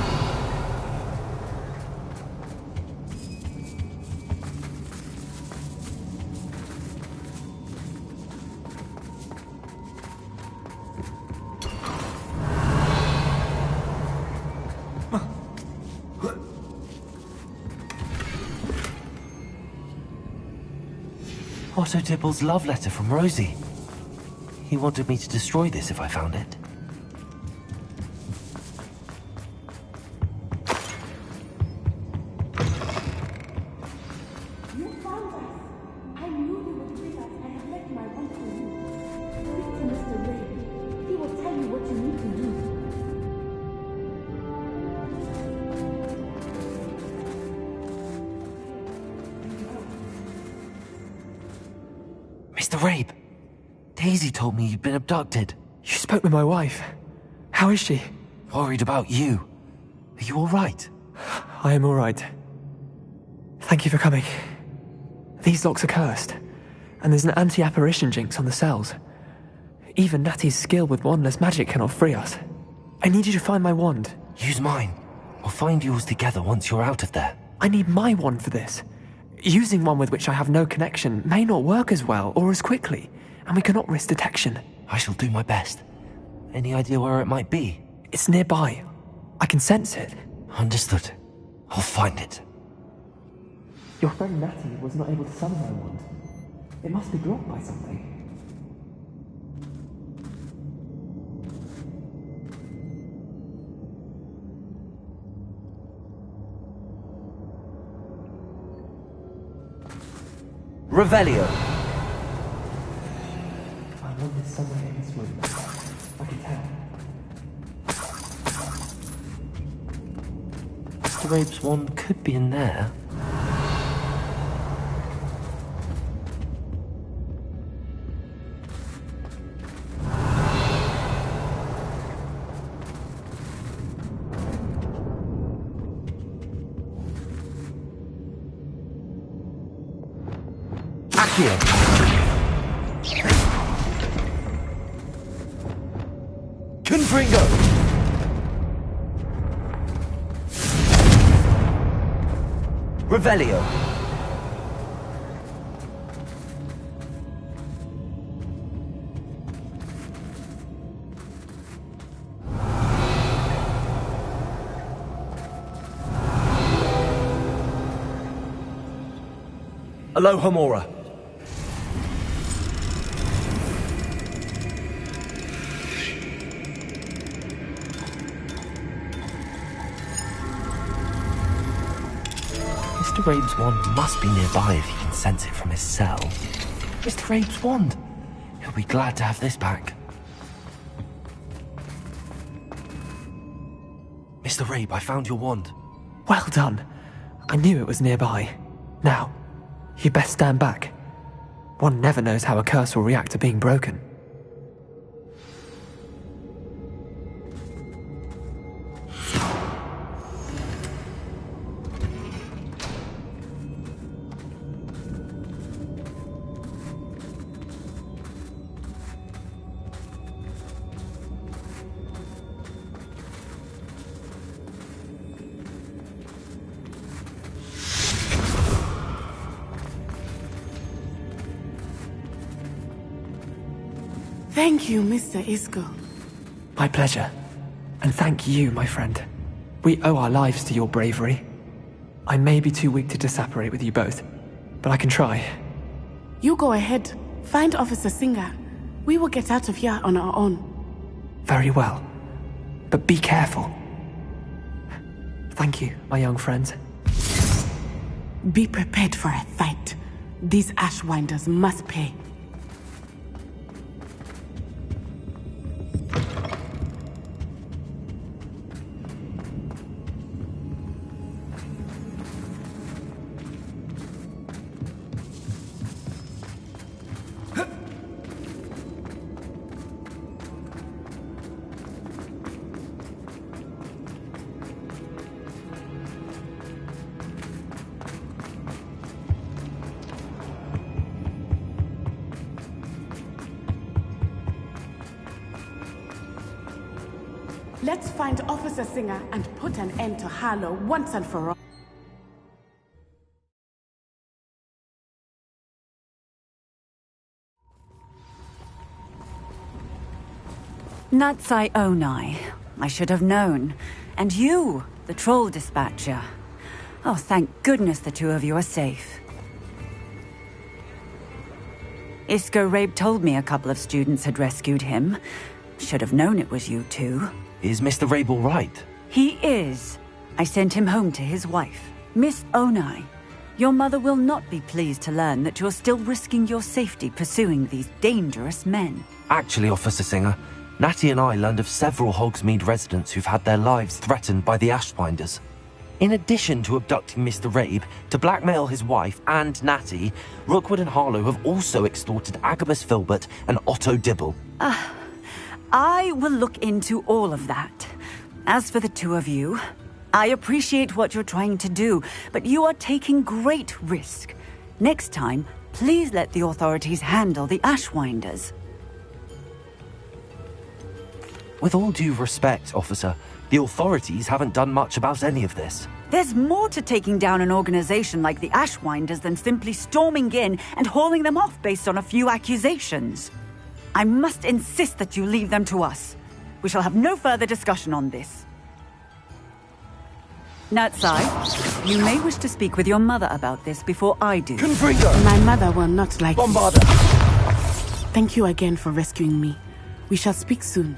Otto Dibble's love letter from Rosie. He wanted me to destroy this if I found it. You found us. I knew you would bring us. I have left my wand for you. Speak to Mr. Ray. He will tell you what you need to do. Mr. Rabe, Daisy told me you'd been abducted. You spoke with my wife. How is she? Worried about you. Are you all right? I am all right. Thank you for coming. These locks are cursed, and there's an anti-apparition jinx on the cells. Even Natty's skill with wandless magic cannot free us. I need you to find my wand. Use mine. We'll find yours together once you're out of there. I need my wand for this. Using one with which I have no connection may not work as well or as quickly, and we cannot risk detection. I shall do my best. Any idea where it might be? It's nearby. I can sense it. Understood. I'll find it. Your friend Natty was not able to summon my wand. It must be blocked by something. Revelio. My wand is somewhere in this room. I can tell. Mr. Rabe's wand could be in there. Accio. Confringo. Revelio. Aloha Mora. Mr. Rabe's wand must be nearby if he can sense it from his cell. Mr. Rabe's wand! He'll be glad to have this back. Mr. Rabe, I found your wand. Well done. I knew it was nearby. Now, you best stand back. One never knows how a curse will react to being broken. Thank you, Mr. Isco. My pleasure. And thank you, my friend. We owe our lives to your bravery. I may be too weak to disapparate with you both, but I can try. You go ahead. Find Officer Singer. We will get out of here on our own. Very well. But be careful. Thank you, my young friends. Be prepared for a fight. These Ashwinders must pay. Let's find Officer Singer and put an end to Harlow once and for all. Natsai Onai. I should have known. And you, the troll dispatcher. Oh, thank goodness the two of you are safe. Isco Rabe told me a couple of students had rescued him. Should have known it was you two. Is Mr. Rabe all right? He is. I sent him home to his wife, Miss Onai. Your mother will not be pleased to learn that you're still risking your safety pursuing these dangerous men. Actually, Officer Singer, Natty and I learned of several Hogsmeade residents who've had their lives threatened by the Ashbinders. In addition to abducting Mr. Rabe to blackmail his wife and Natty, Rookwood and Harlow have also extorted Agabus Filbert and Otto Dibble. I will look into all of that. As for the two of you, I appreciate what you're trying to do, but you are taking great risk. Next time, please let the authorities handle the Ashwinders. With all due respect, officer, the authorities haven't done much about any of this. There's more to taking down an organization like the Ashwinders than simply storming in and hauling them off based on a few accusations. I must insist that you leave them to us. We shall have no further discussion on this. Natsai, you may wish to speak with your mother about this before I do. Confringo! My mother will not like Bombarda! Thank you again for rescuing me. We shall speak soon.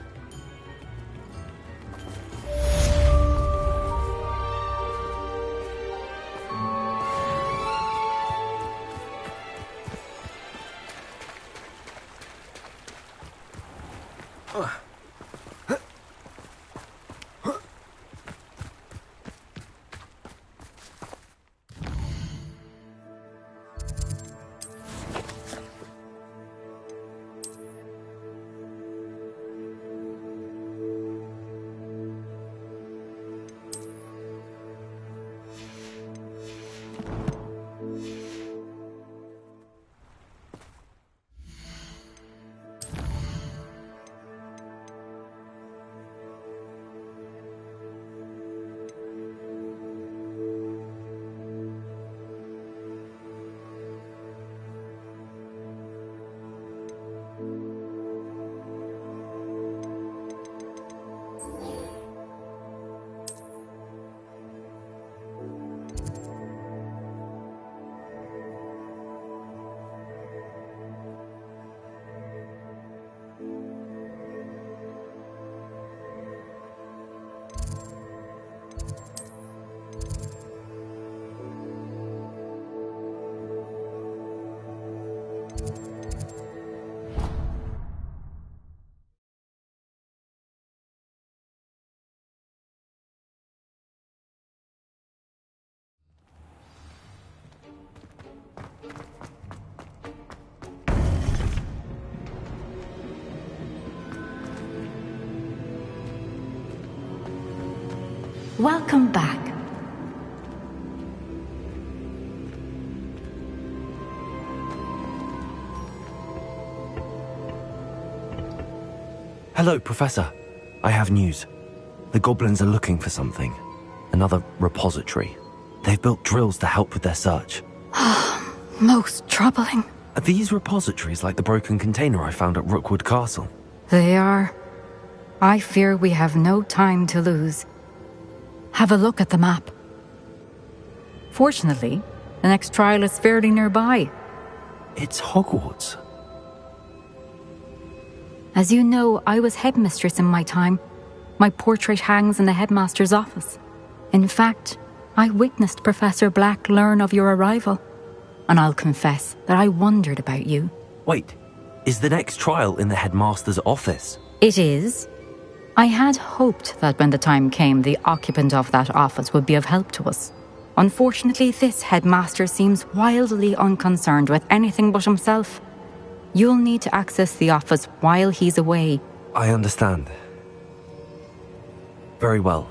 Welcome back. Hello, Professor. I have news. The goblins are looking for something. Another repository. They've built drills to help with their search. Most troubling. Are these repositories like the broken container I found at Rookwood Castle? They are. I fear we have no time to lose. Have a look at the map. Fortunately, the next trial is fairly nearby. It's Hogwarts. As you know, I was headmistress in my time. My portrait hangs in the headmaster's office. In fact, I witnessed Professor Black learn of your arrival. And I'll confess that I wondered about you. Wait, is the next trial in the headmaster's office? It is. I had hoped that when the time came, the occupant of that office would be of help to us. Unfortunately, this headmaster seems wildly unconcerned with anything but himself. You'll need to access the office while he's away. I understand. Very well.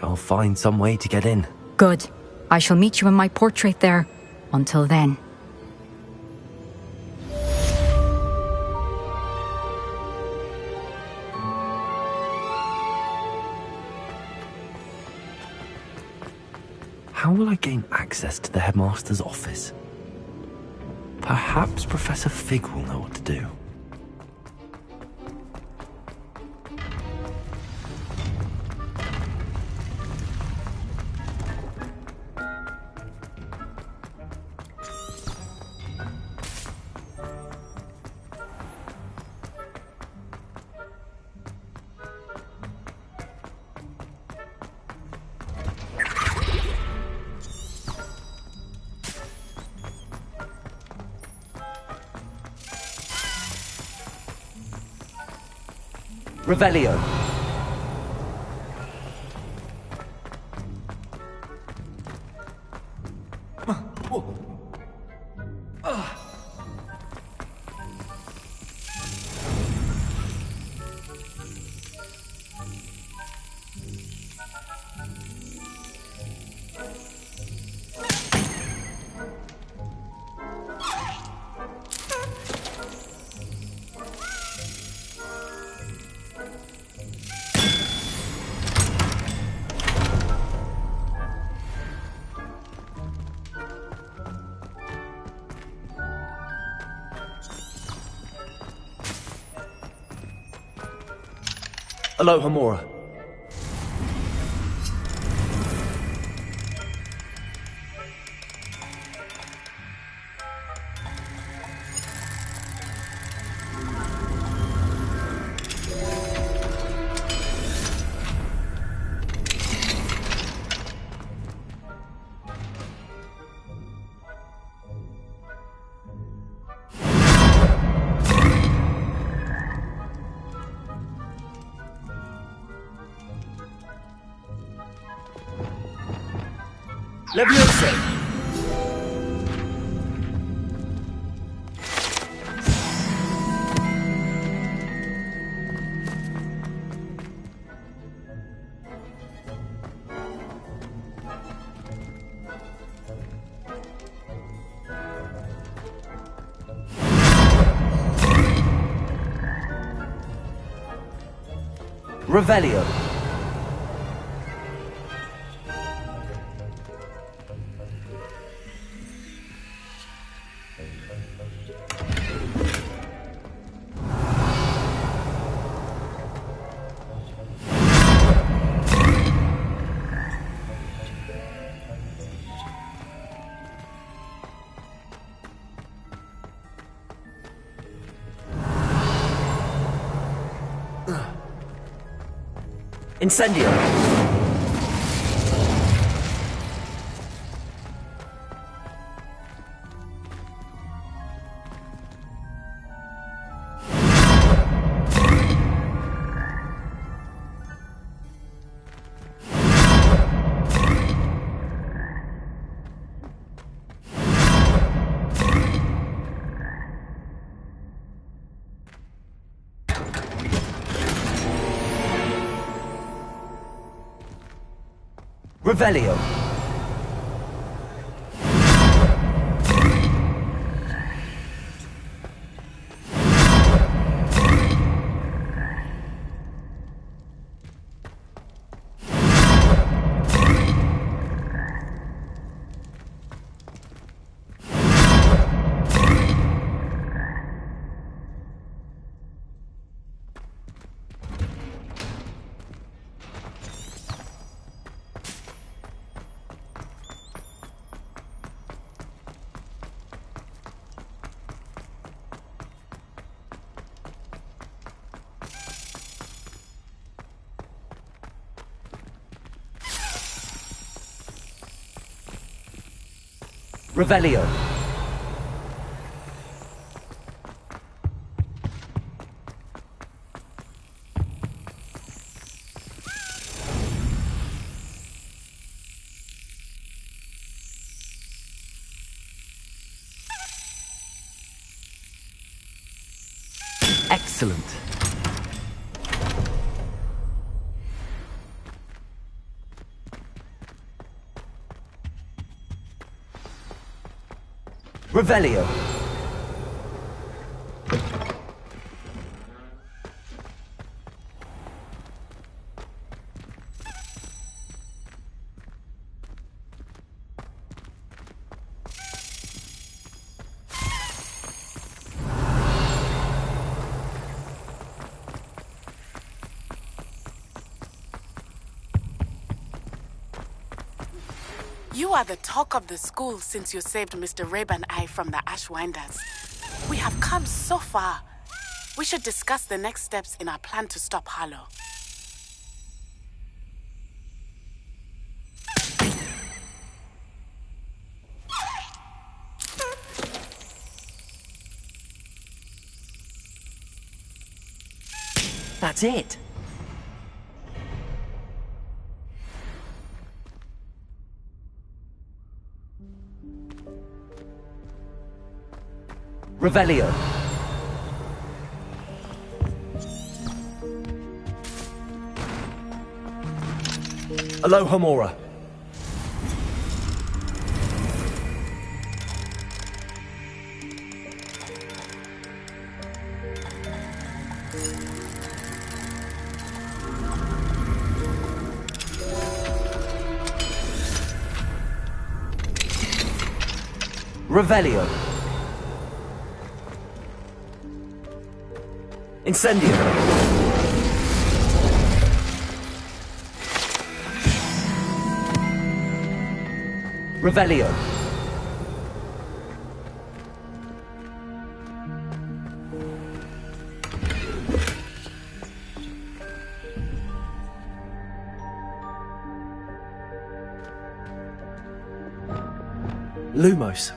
I'll find some way to get in. Good. I shall meet you in my portrait there. Until then. How will I gain access to the headmaster's office? Perhaps Professor Fig will know what to do. Revelio. Aloha Mora. Leviosa! Revelio. Incendio. Revelio. Revelio. Excellent. Revelio. You are the talk of the school since you saved Mr. Rabe and I from the Ashwinders. We have come so far. We should discuss the next steps in our plan to stop Harlow. That's it. Revelio. Alohomora. Revelio. Incendio. Revelio. Lumos.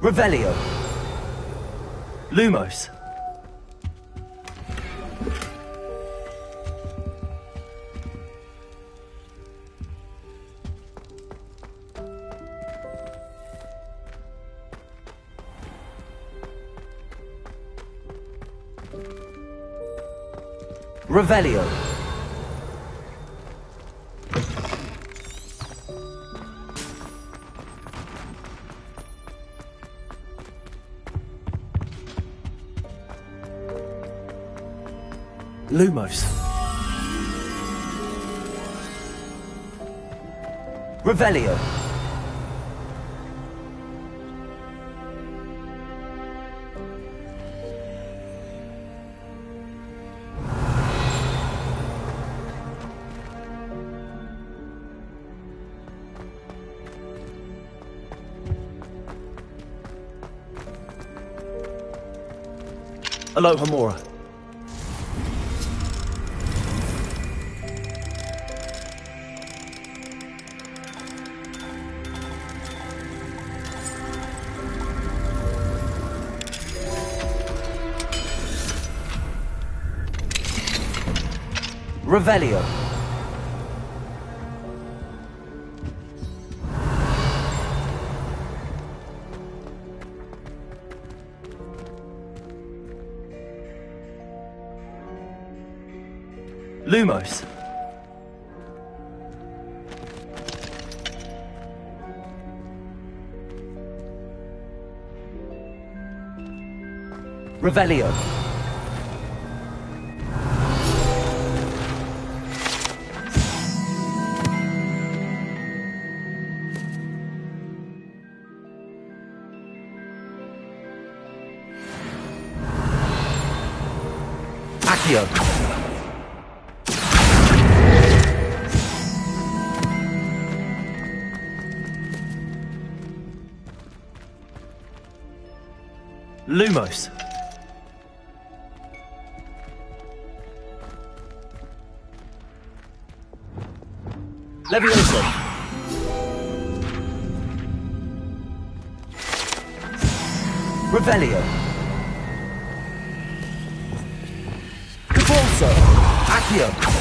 Revelio. Lumos. Revelio. Lumos. Revelio. Alohomora. Revelio. Lumos. Revelio. Accio. Lumos. Levioso. Revelio. Cabalso. Accio.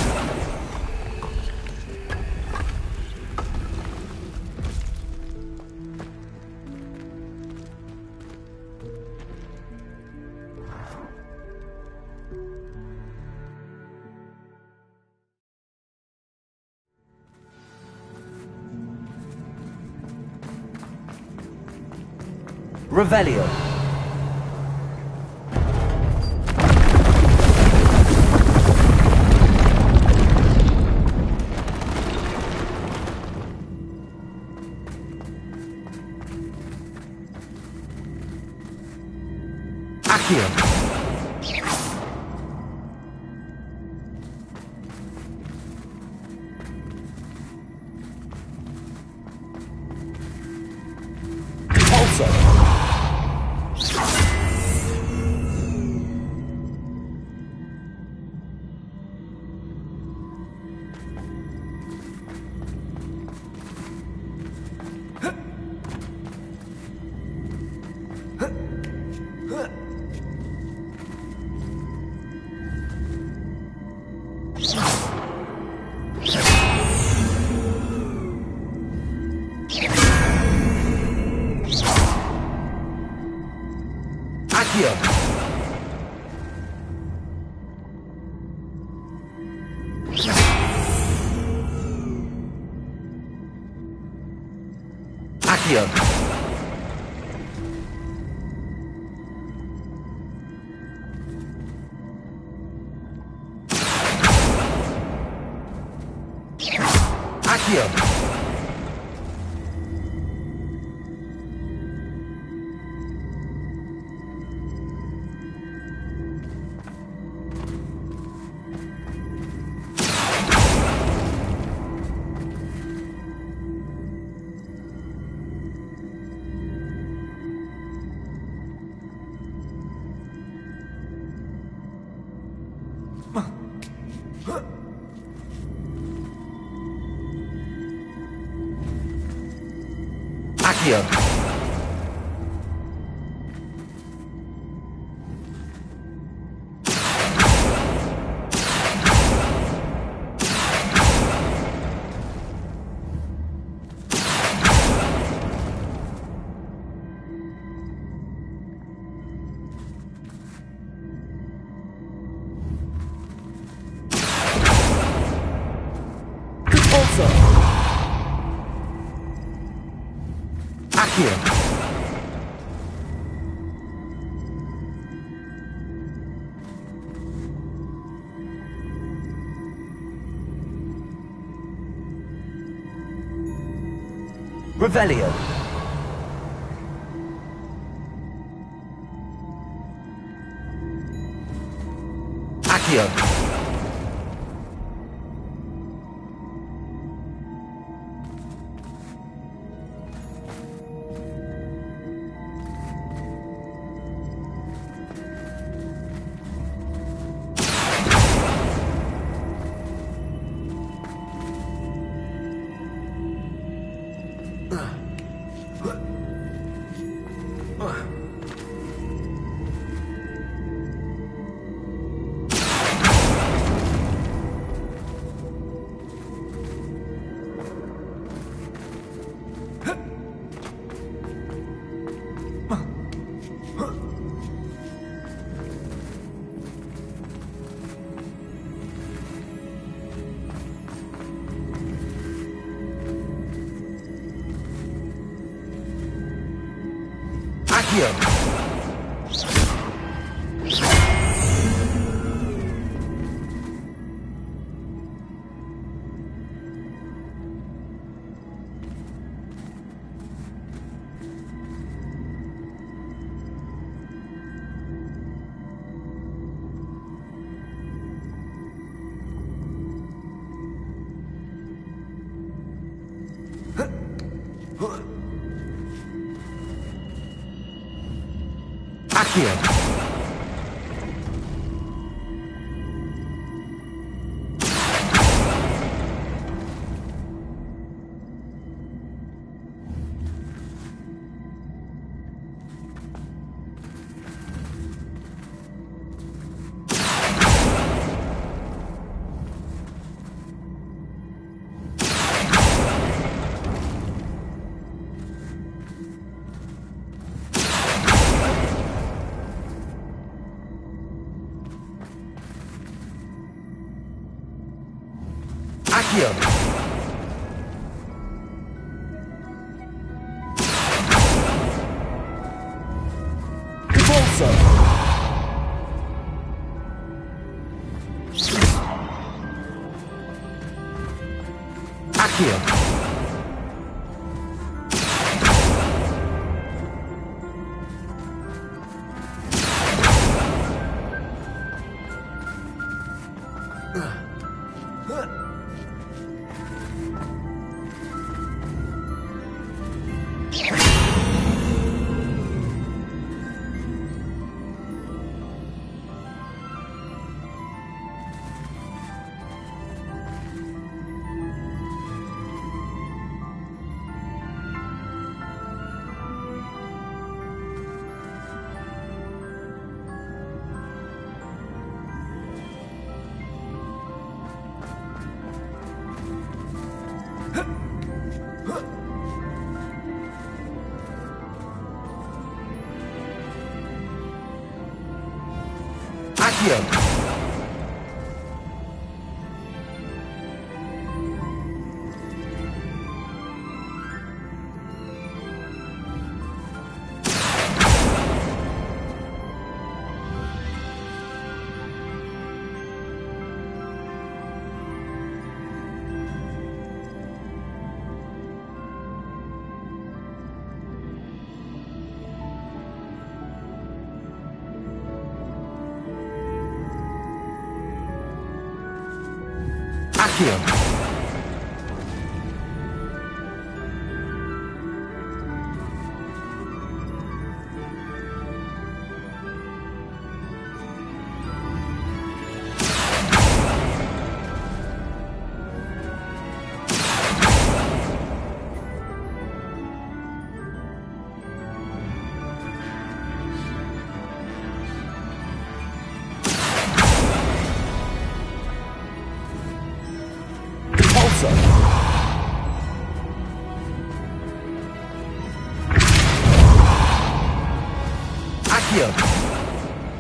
Revelio. Accio. Pulso. Accio. Accio. Accio. Accio. Pulso. Accio. Revelio. Accio. Accio. Accio. Accio. Accio. Accio. Accio. Accio.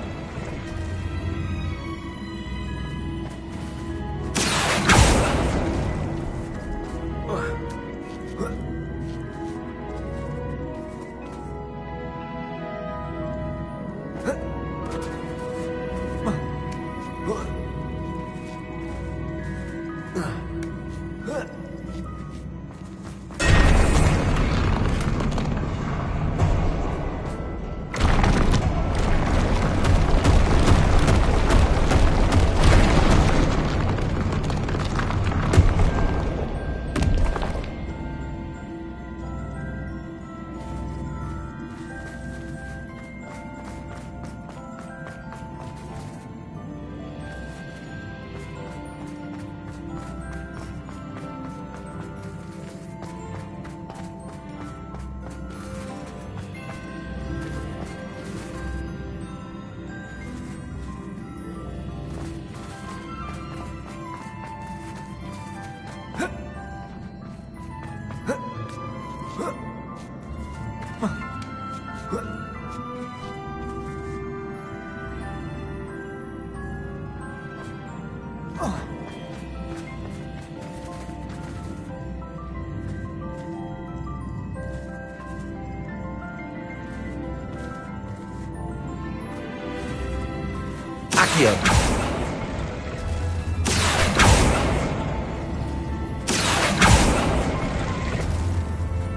Accio.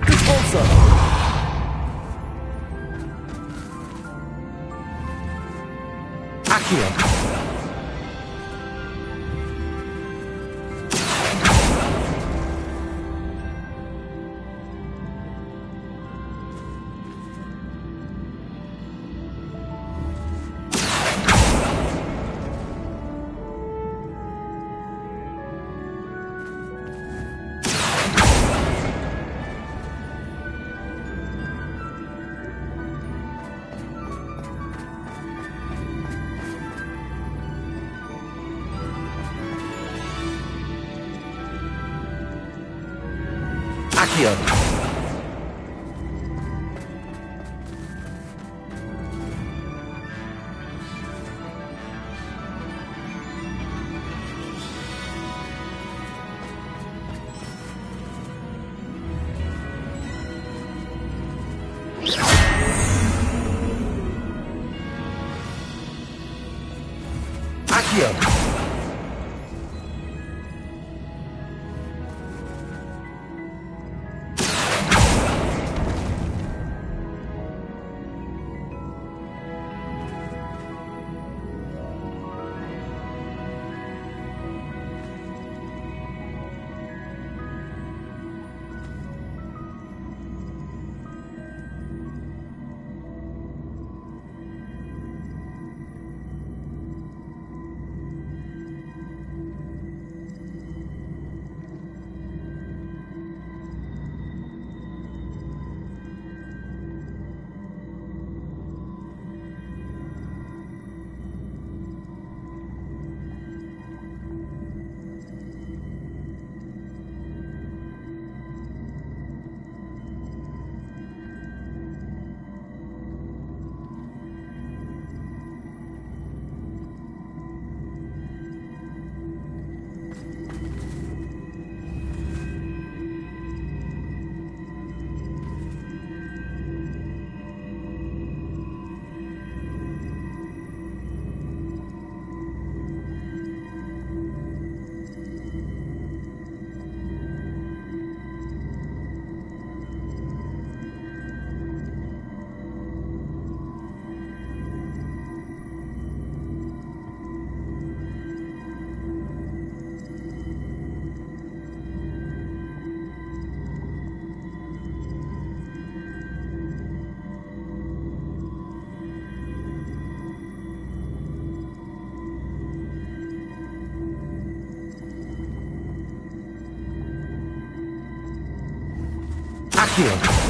Repulsor. Accio. Accio. Accio. Accio.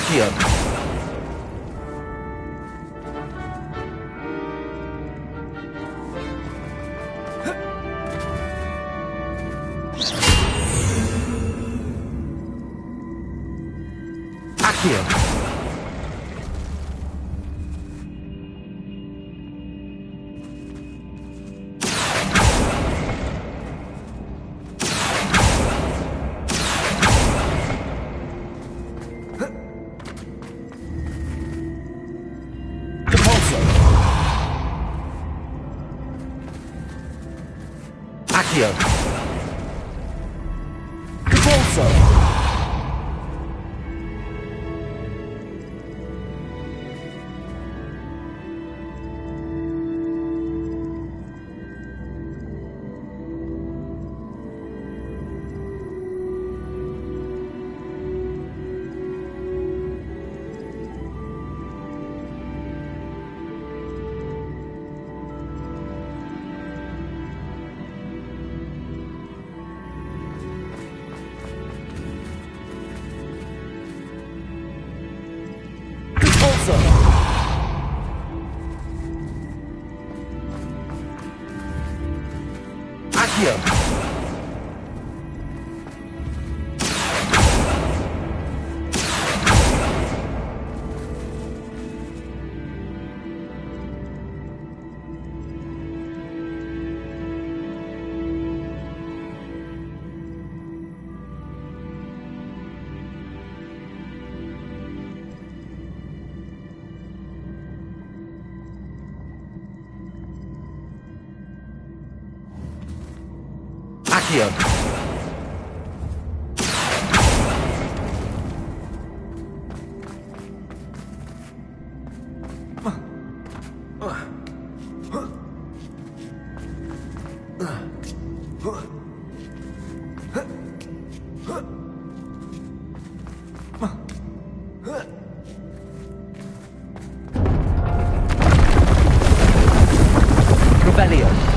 Accio. Accio. Accio. Repulso. Accio. Accio. Revelio.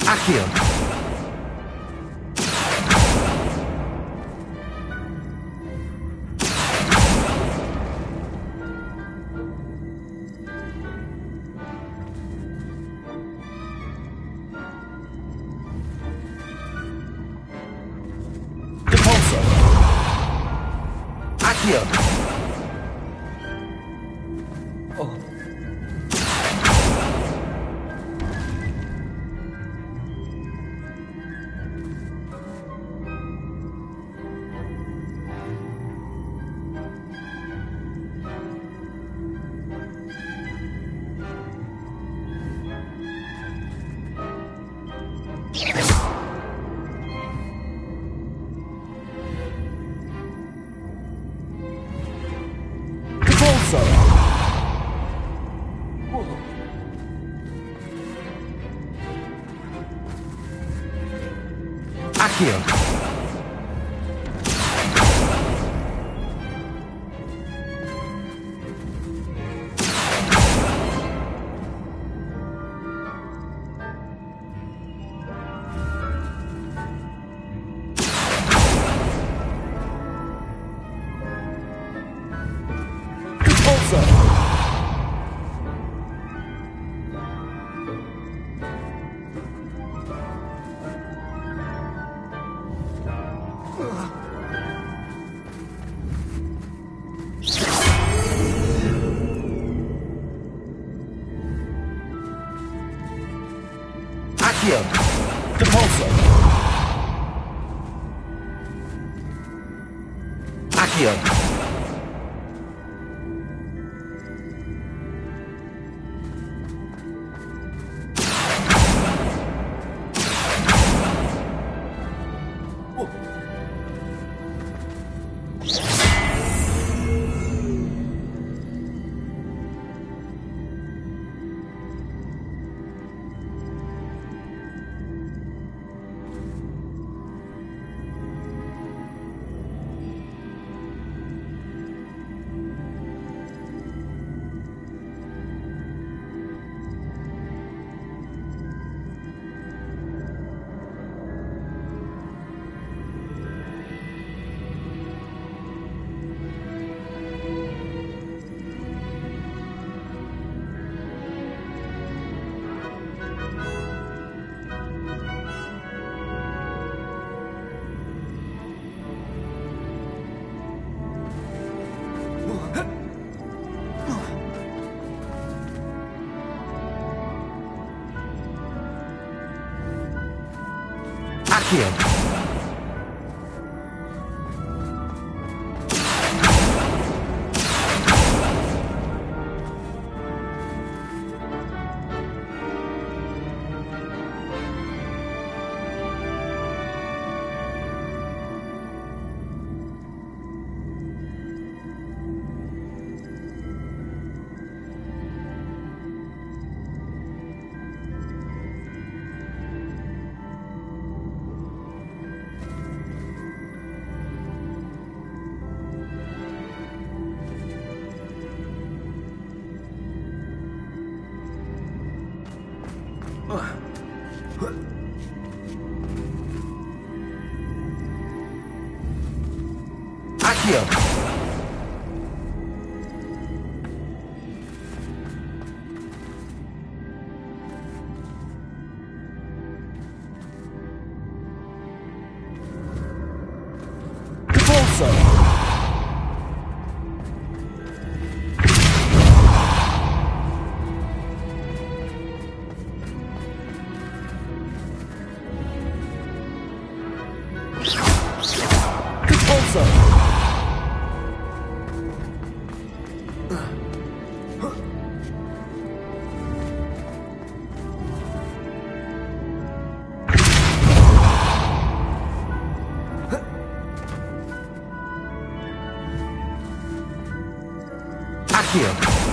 Accio. Depulso. Accio. Oh. Depulso. Accio. Accio. Depulso. Accio. Accio. Accio. Depulso. Accio.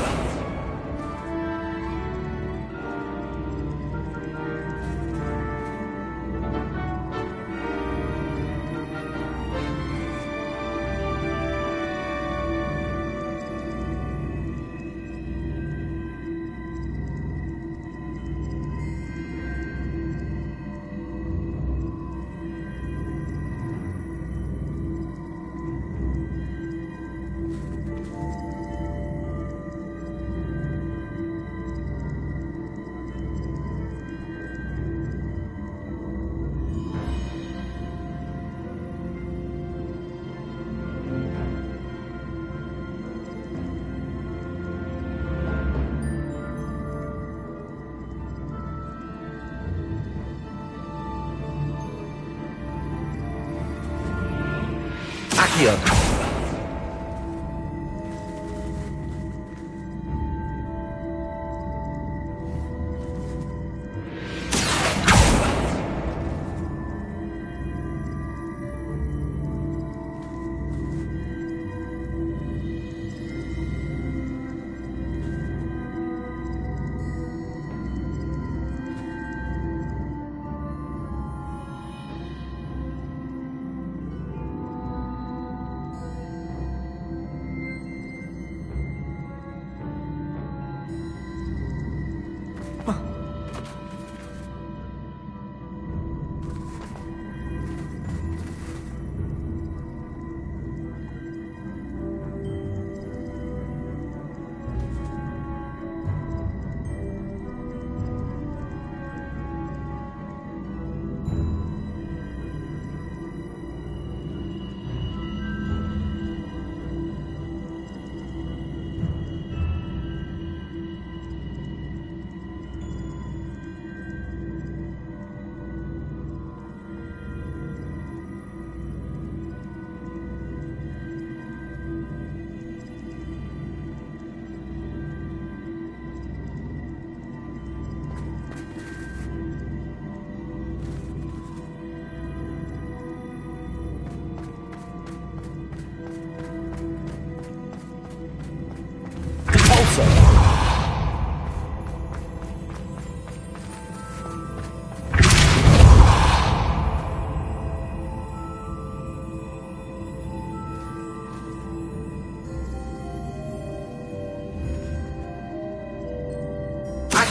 Accio.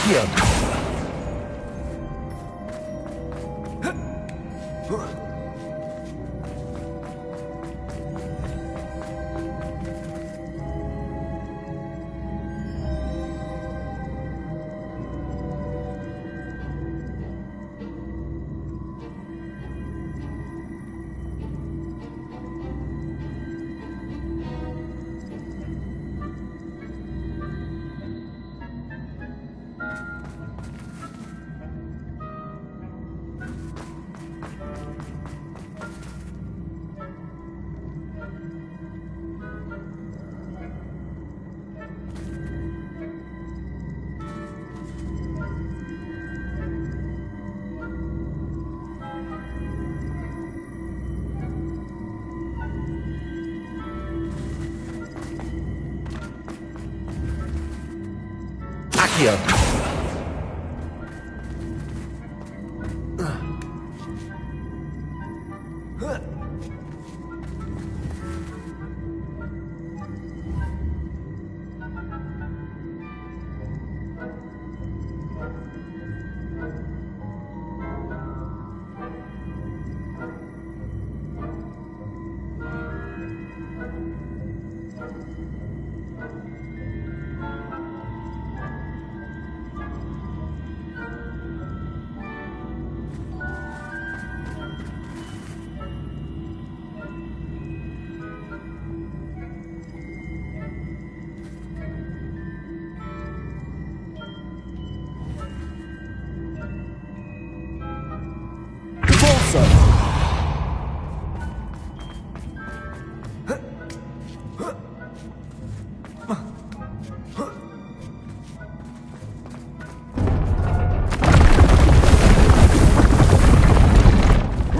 Accio! Accio!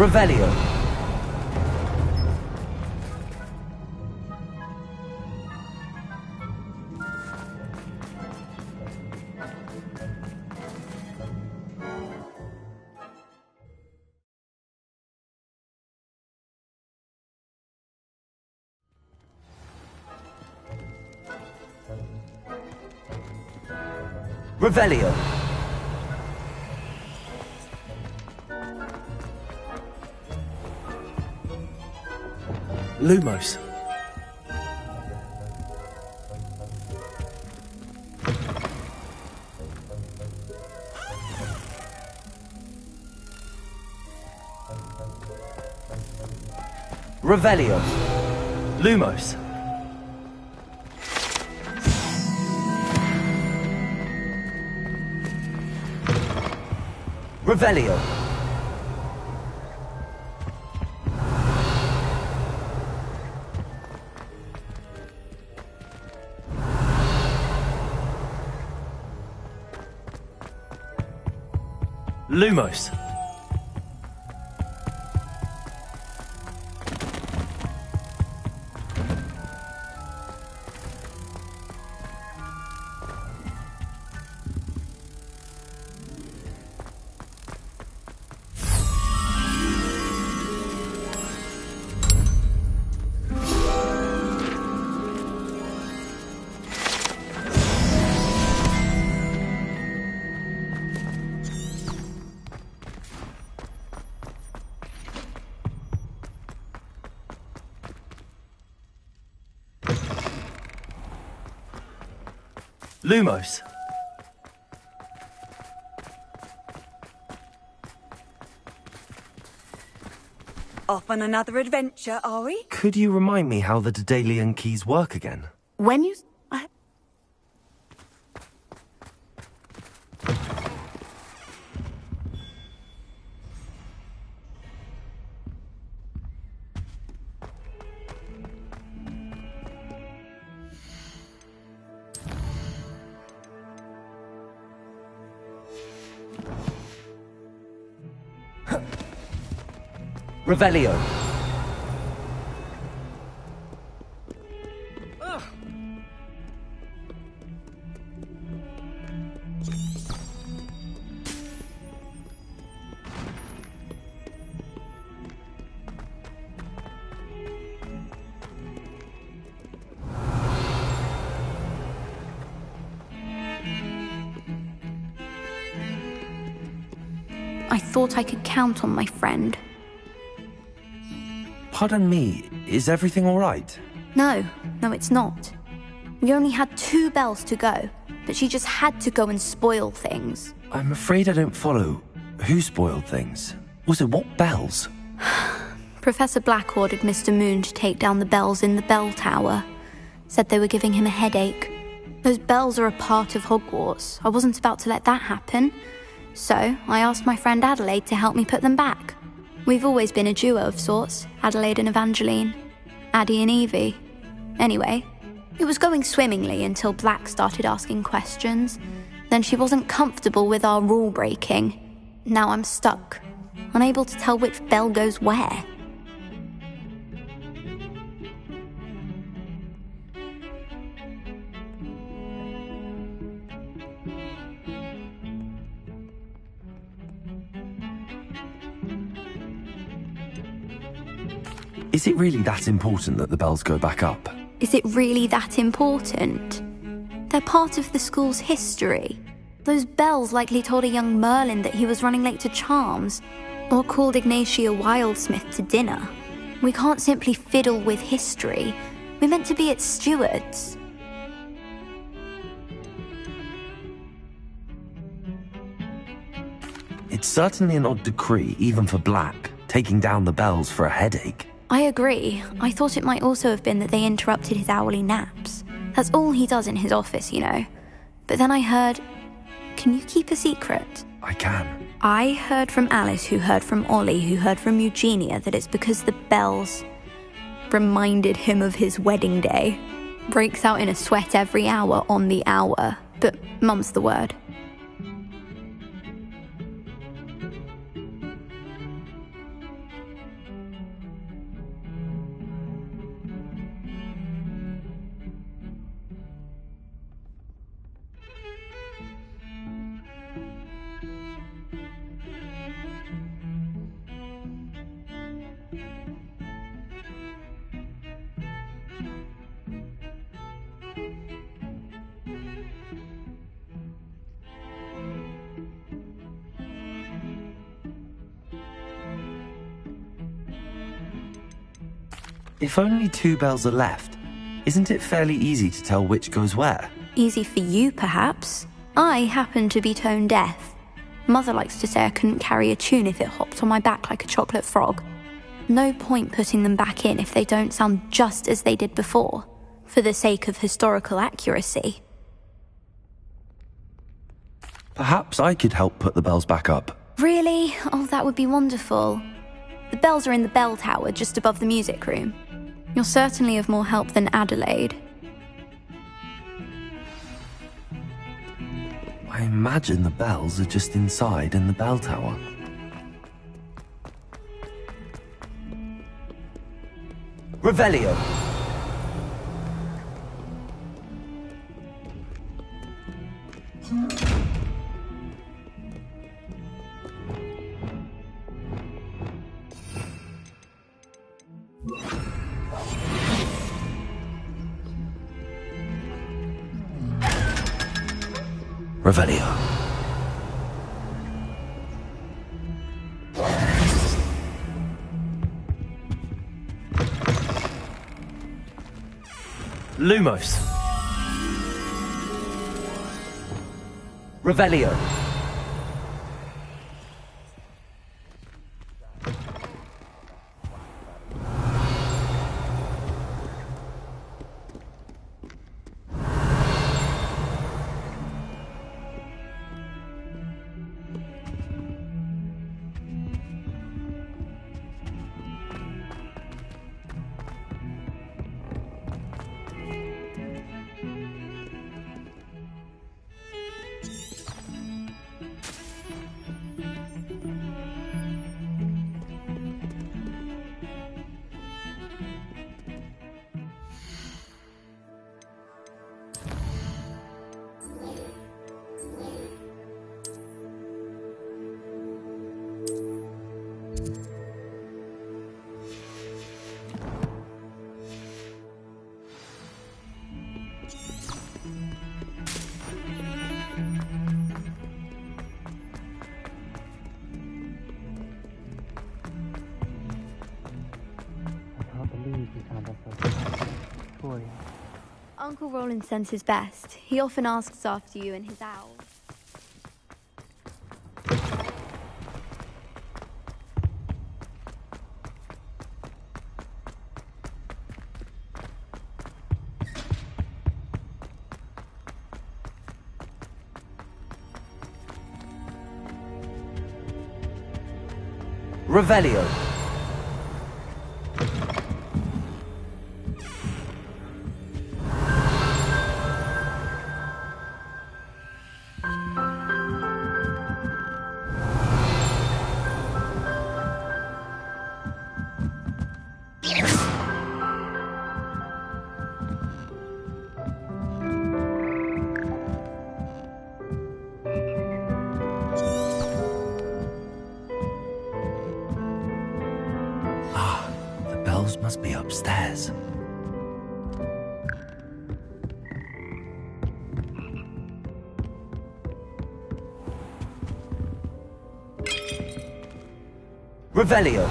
Revelio. Revelio. Lumos. Revelio. Lumos. Revelio. Lumos. Lumos. Off on another adventure, are we? Could you remind me how the Daedalian keys work again? When you... Revelio. I thought I could count on my friend. Pardon me, is everything all right? No, it's not. We only had 2 bells to go, but she just had to go and spoil things. I'm afraid I don't follow. Who spoiled things? Also, what bells? Professor Black ordered Mr. Moon to take down the bells in the bell tower. Said they were giving him a headache. Those bells are a part of Hogwarts. I wasn't about to let that happen. So, I asked my friend Adelaide to help me put them back. We've always been a duo of sorts, Adelaide and Evangeline. Addie and Evie. Anyway, it was going swimmingly until Black started asking questions. Then she wasn't comfortable with our rule breaking. Now I'm stuck, unable to tell which bell goes where. Is it really that important that the bells go back up? Is it really that important? They're part of the school's history. Those bells likely told a young Merlin that he was running late to Charms, or called Ignatia Wildsmith to dinner. We can't simply fiddle with history. We're meant to be its stewards. It's certainly an odd decree, even for Black, taking down the bells for a headache. I agree. I thought it might also have been that they interrupted his hourly naps. That's all he does in his office, you know. But then I heard... Can you keep a secret? I can. I heard from Alice, who heard from Ollie, who heard from Eugenia, that it's because the bells reminded him of his wedding day. Breaks out in a sweat every hour on the hour. But mum's the word. If only 2 bells are left, isn't it fairly easy to tell which goes where? Easy for you, perhaps. I happen to be tone deaf. Mother likes to say I couldn't carry a tune if it hopped on my back like a chocolate frog. No point putting them back in if they don't sound just as they did before, for the sake of historical accuracy. Perhaps I could help put the bells back up. Really? Oh, that would be wonderful. The bells are in the bell tower just above the music room. You're certainly of more help than Adelaide. I imagine the bells are just inside in the bell tower. Revelio. Revelio. Lumos. Revelio. Uncle Roland sends his best. He often asks after you and his owl. Revelio. Must be upstairs. Revelio.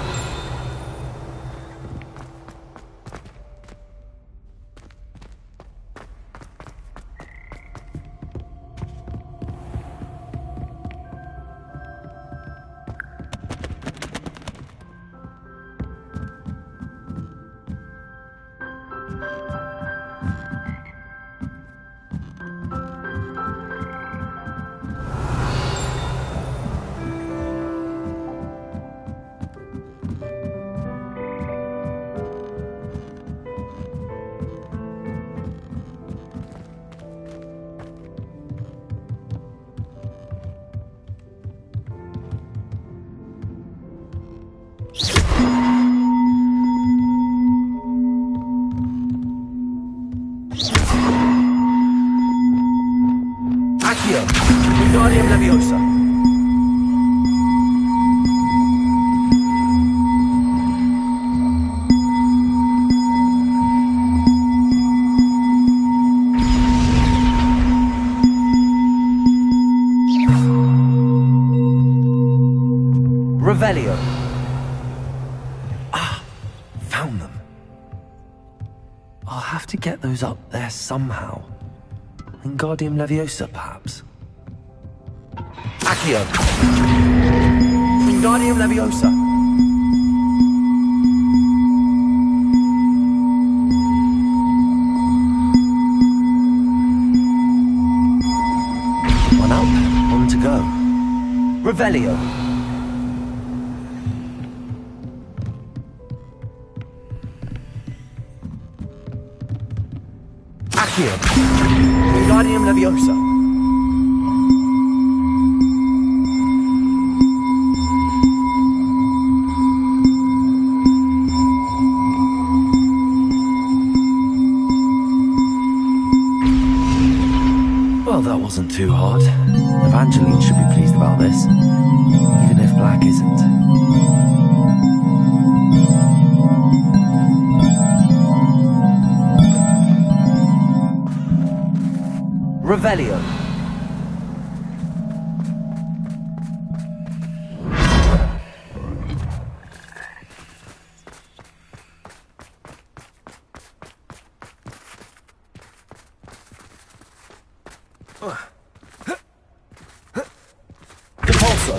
Accio. Wingardium Leviosa. Revelio. Found them. I'll have to get those up there somehow. Wingardium Leviosa, perhaps? Accio. Wingardium Leviosa. One up, one to go. Revelio. Accio. Wingardium Leviosa. Well, that wasn't too hard. Evangeline should be pleased about this, even if Black isn't. Revelio. Repulsor.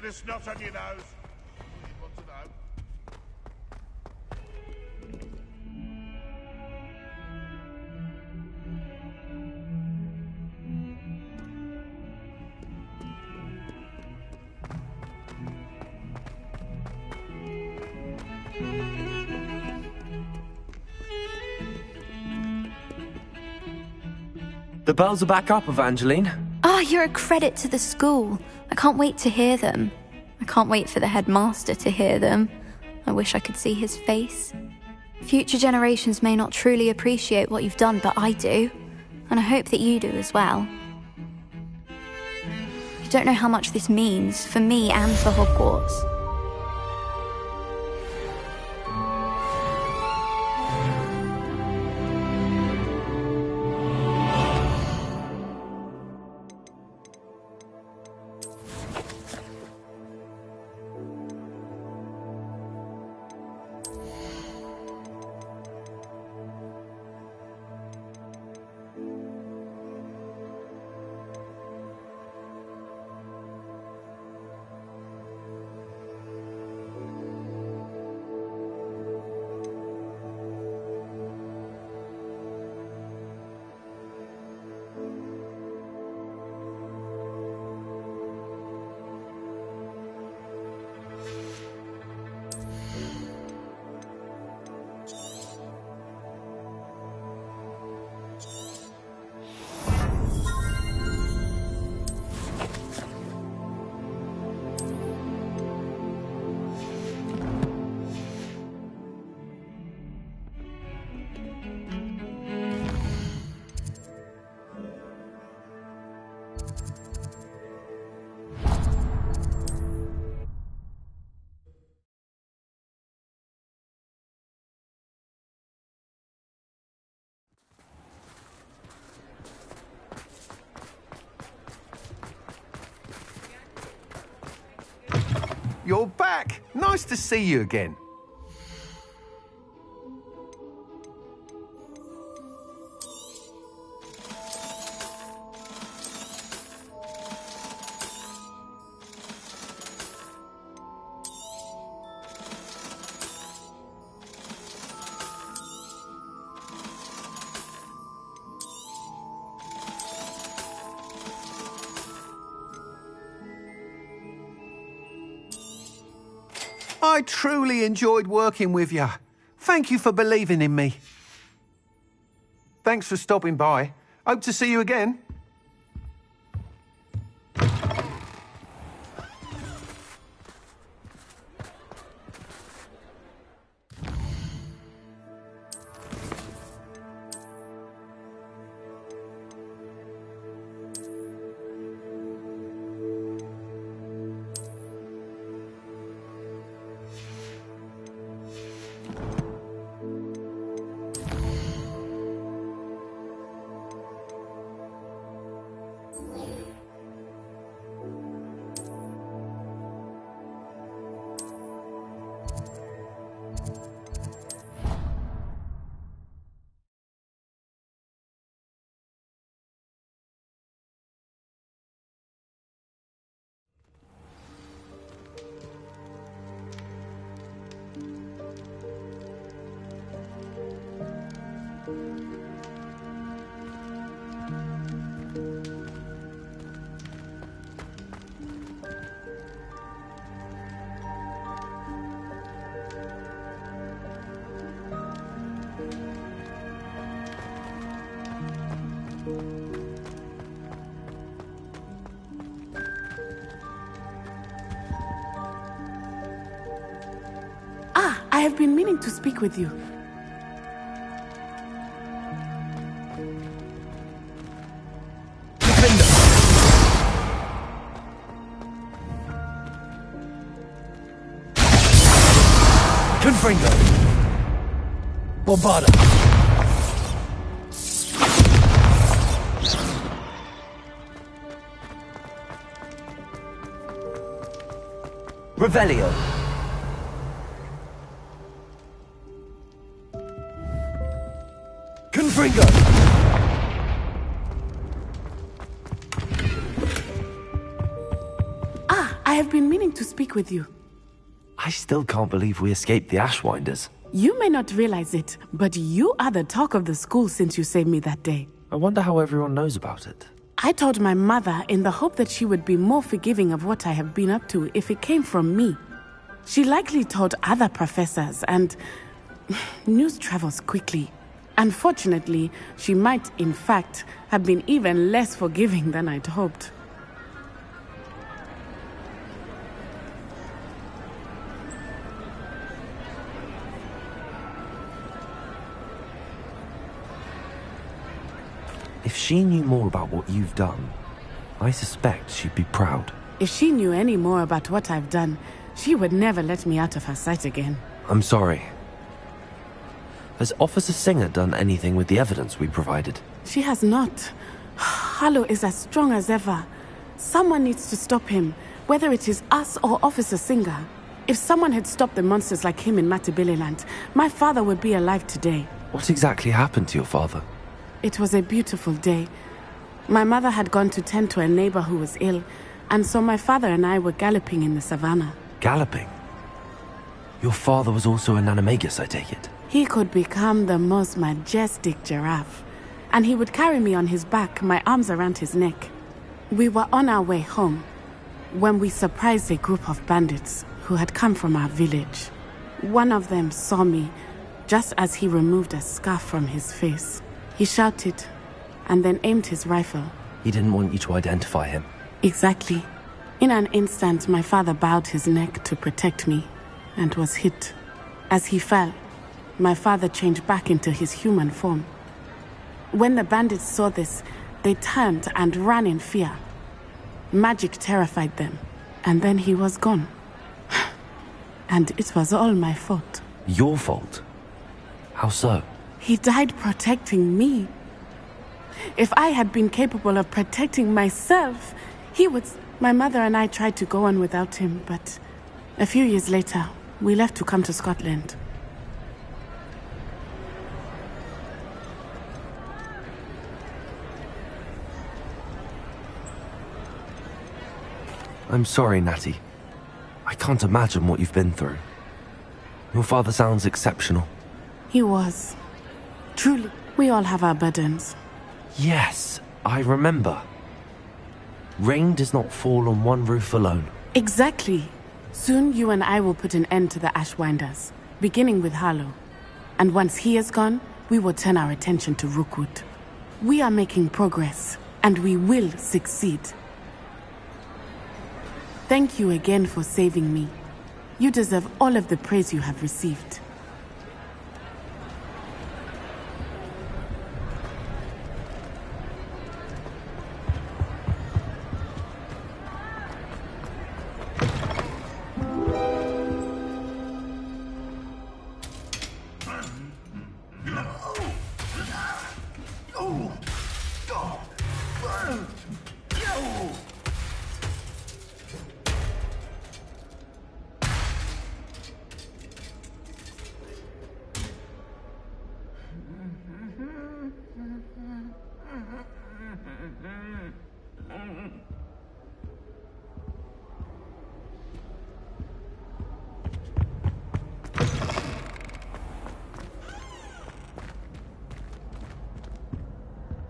of snot on your nose? You want to know? The bells are back up, Evangeline. Oh, you're a credit to the school. I can't wait to hear them. I can't wait for the headmaster to hear them. I wish I could see his face. Future generations may not truly appreciate what you've done, but I do. And I hope that you do as well. You don't know how much this means for me and for Hogwarts. You're back! Nice to see you again. I truly enjoyed working with you. Thank you for believing in me. Thanks for stopping by. Hope to see you again. I have been meaning to speak with you. Confringo. Bombarda. Revelio. Confringo. I have been meaning to speak with you. I still can't believe we escaped the Ashwinders. You may not realize it, but you are the talk of the school since you saved me that day. I wonder how everyone knows about it. I told my mother in the hope that she would be more forgiving of what I have been up to if it came from me. She likely told other professors, and news travels quickly. Unfortunately, she might, in fact, have been even less forgiving than I'd hoped. If she knew more about what you've done, I suspect she'd be proud. If she knew any more about what I've done, she would never let me out of her sight again. I'm sorry. Has Officer Singer done anything with the evidence we provided? She has not. Harlow is as strong as ever. Someone needs to stop him, whether it is us or Officer Singer. If someone had stopped the monsters like him in Matabeleland, my father would be alive today. What exactly happened to your father? It was a beautiful day. My mother had gone to tend to a neighbor who was ill, and so my father and I were galloping in the savannah. Galloping? Your father was also an animagus, I take it? He could become the most majestic giraffe, and he would carry me on his back, my arms around his neck. We were on our way home when we surprised a group of bandits who had come from our village. One of them saw me just as he removed a scarf from his face. He shouted and then aimed his rifle. He didn't want you to identify him. Exactly. In an instant, my father bowed his neck to protect me and was hit. As he fell, my father changed back into his human form. When the bandits saw this, they turned and ran in fear. Magic terrified them, and then he was gone. And it was all my fault. Your fault? How so? He died protecting me. If I had been capable of protecting myself, he would... My mother and I tried to go on without him, but a few years later, we left to come to Scotland. I'm sorry, Natty. I can't imagine what you've been through. Your father sounds exceptional. He was. Truly, we all have our burdens. Yes, I remember. Rain does not fall on one roof alone. Exactly. Soon you and I will put an end to the Ashwinders, beginning with Harlow. And once he is gone, we will turn our attention to Rookwood. We are making progress, and we will succeed. Thank you again for saving me. You deserve all of the praise you have received.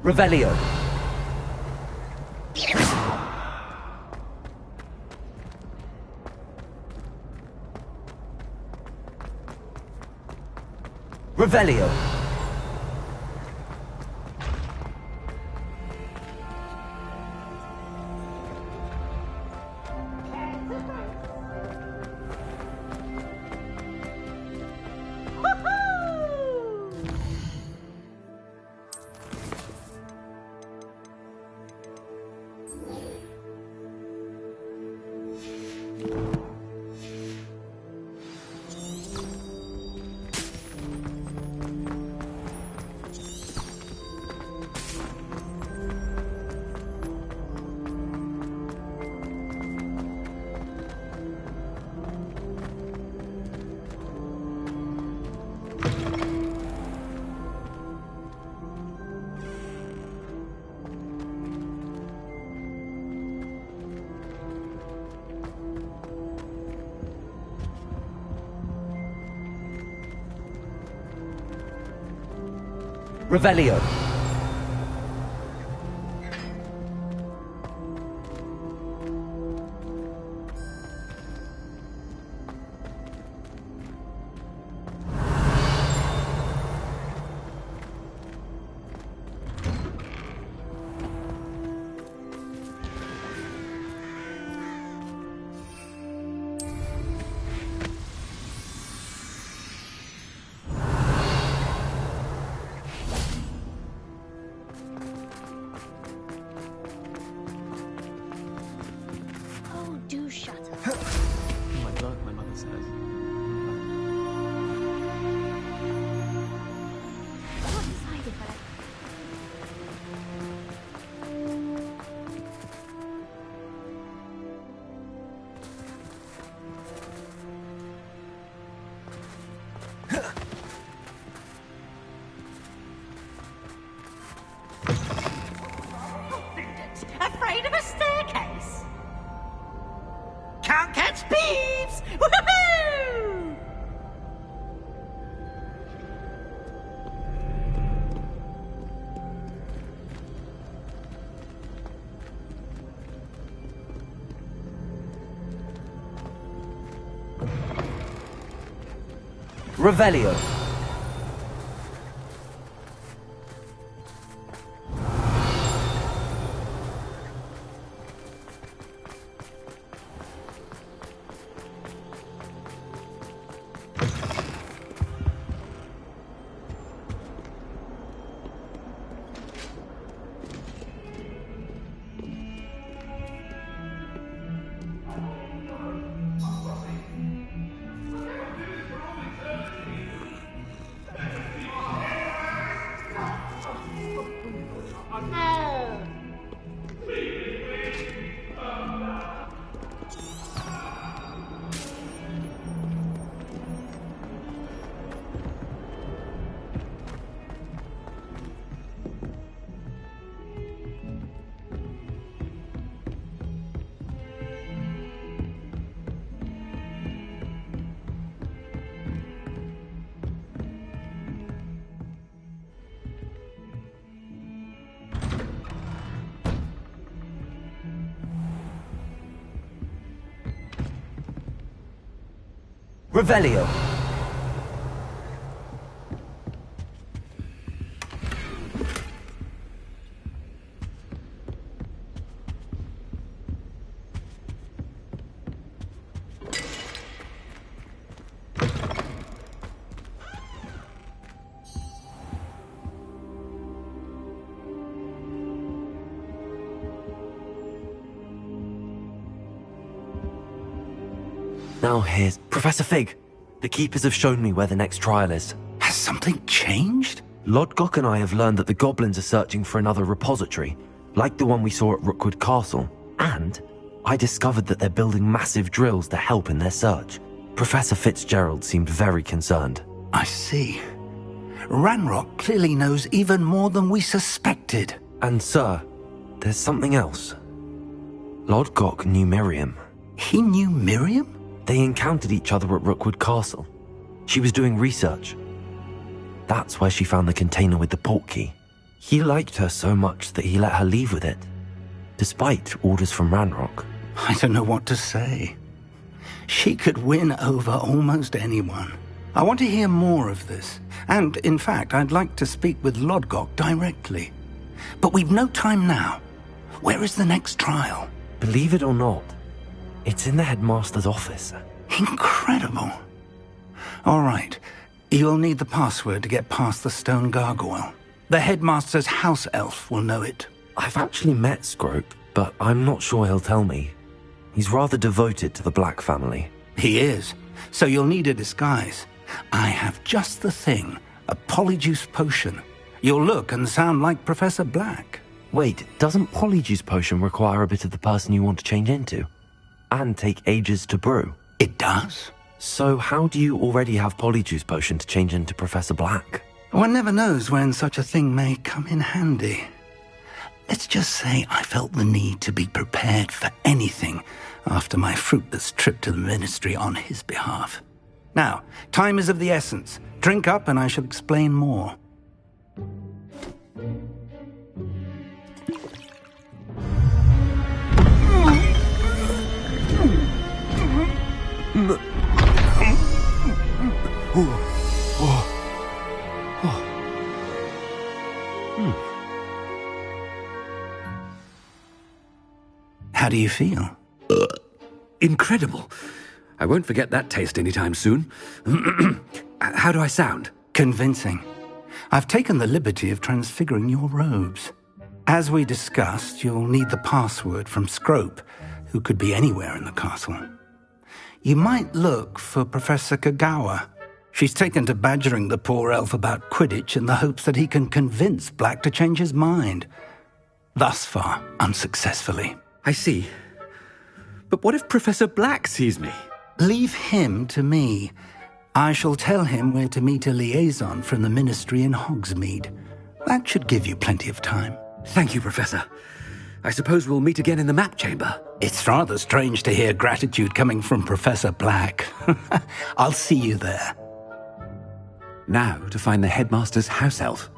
Revelio. Revelio. Revelio. Oh, do shut up. Oh my God, my mother says. I haven't decided, but Afraid of a staircase? Can't catch thieves! Woohoo! Revelio. Revelio. Now here's Professor Fig. The Keepers have shown me where the next trial is. Has something changed? Lodgok and I have learned that the goblins are searching for another repository, like the one we saw at Rookwood Castle. And I discovered that they're building massive drills to help in their search. Professor Fitzgerald seemed very concerned. I see. Ranrock clearly knows even more than we suspected. And sir, there's something else. Lodgok knew Miriam. He knew Miriam? They encountered each other at Rookwood Castle. She was doing research. That's where she found the container with the portkey. He liked her so much that he let her leave with it, despite orders from Ranrock. I don't know what to say. She could win over almost anyone. I want to hear more of this. And, in fact, I'd like to speak with Lodgok directly. But we've no time now. Where is the next trial? Believe it or not, it's in the headmaster's office. Incredible. All right. You'll need the password to get past the stone gargoyle. The headmaster's house elf will know it. I've actually met Scrope, but I'm not sure he'll tell me. He's rather devoted to the Black family. He is. So you'll need a disguise. I have just the thing. A polyjuice potion. You'll look and sound like Professor Black. Wait, doesn't polyjuice potion require a bit of the person you want to change into? And take ages to brew? It does. So how do you already have polyjuice potion to change into Professor Black? One never knows when such a thing may come in handy. Let's just say I felt the need to be prepared for anything after my fruitless trip to the ministry on his behalf. Now, time is of the essence. Drink up and I shall explain more. How do you feel? Incredible. I won't forget that taste anytime soon. How do I sound? Convincing. I've taken the liberty of transfiguring your robes. As we discussed, you'll need the password from Scrope, who could be anywhere in the castle. You might look for Professor Kagawa. She's taken to badgering the poor elf about Quidditch in the hopes that he can convince Black to change his mind. Thus far, unsuccessfully. I see. But what if Professor Black sees me? Leave him to me. I shall tell him where to meet a liaison from the Ministry in Hogsmeade. That should give you plenty of time. Thank you, Professor. I suppose we'll meet again in the map chamber. It's rather strange to hear gratitude coming from Professor Black. I'll see you there. Now to find the headmaster's house elf.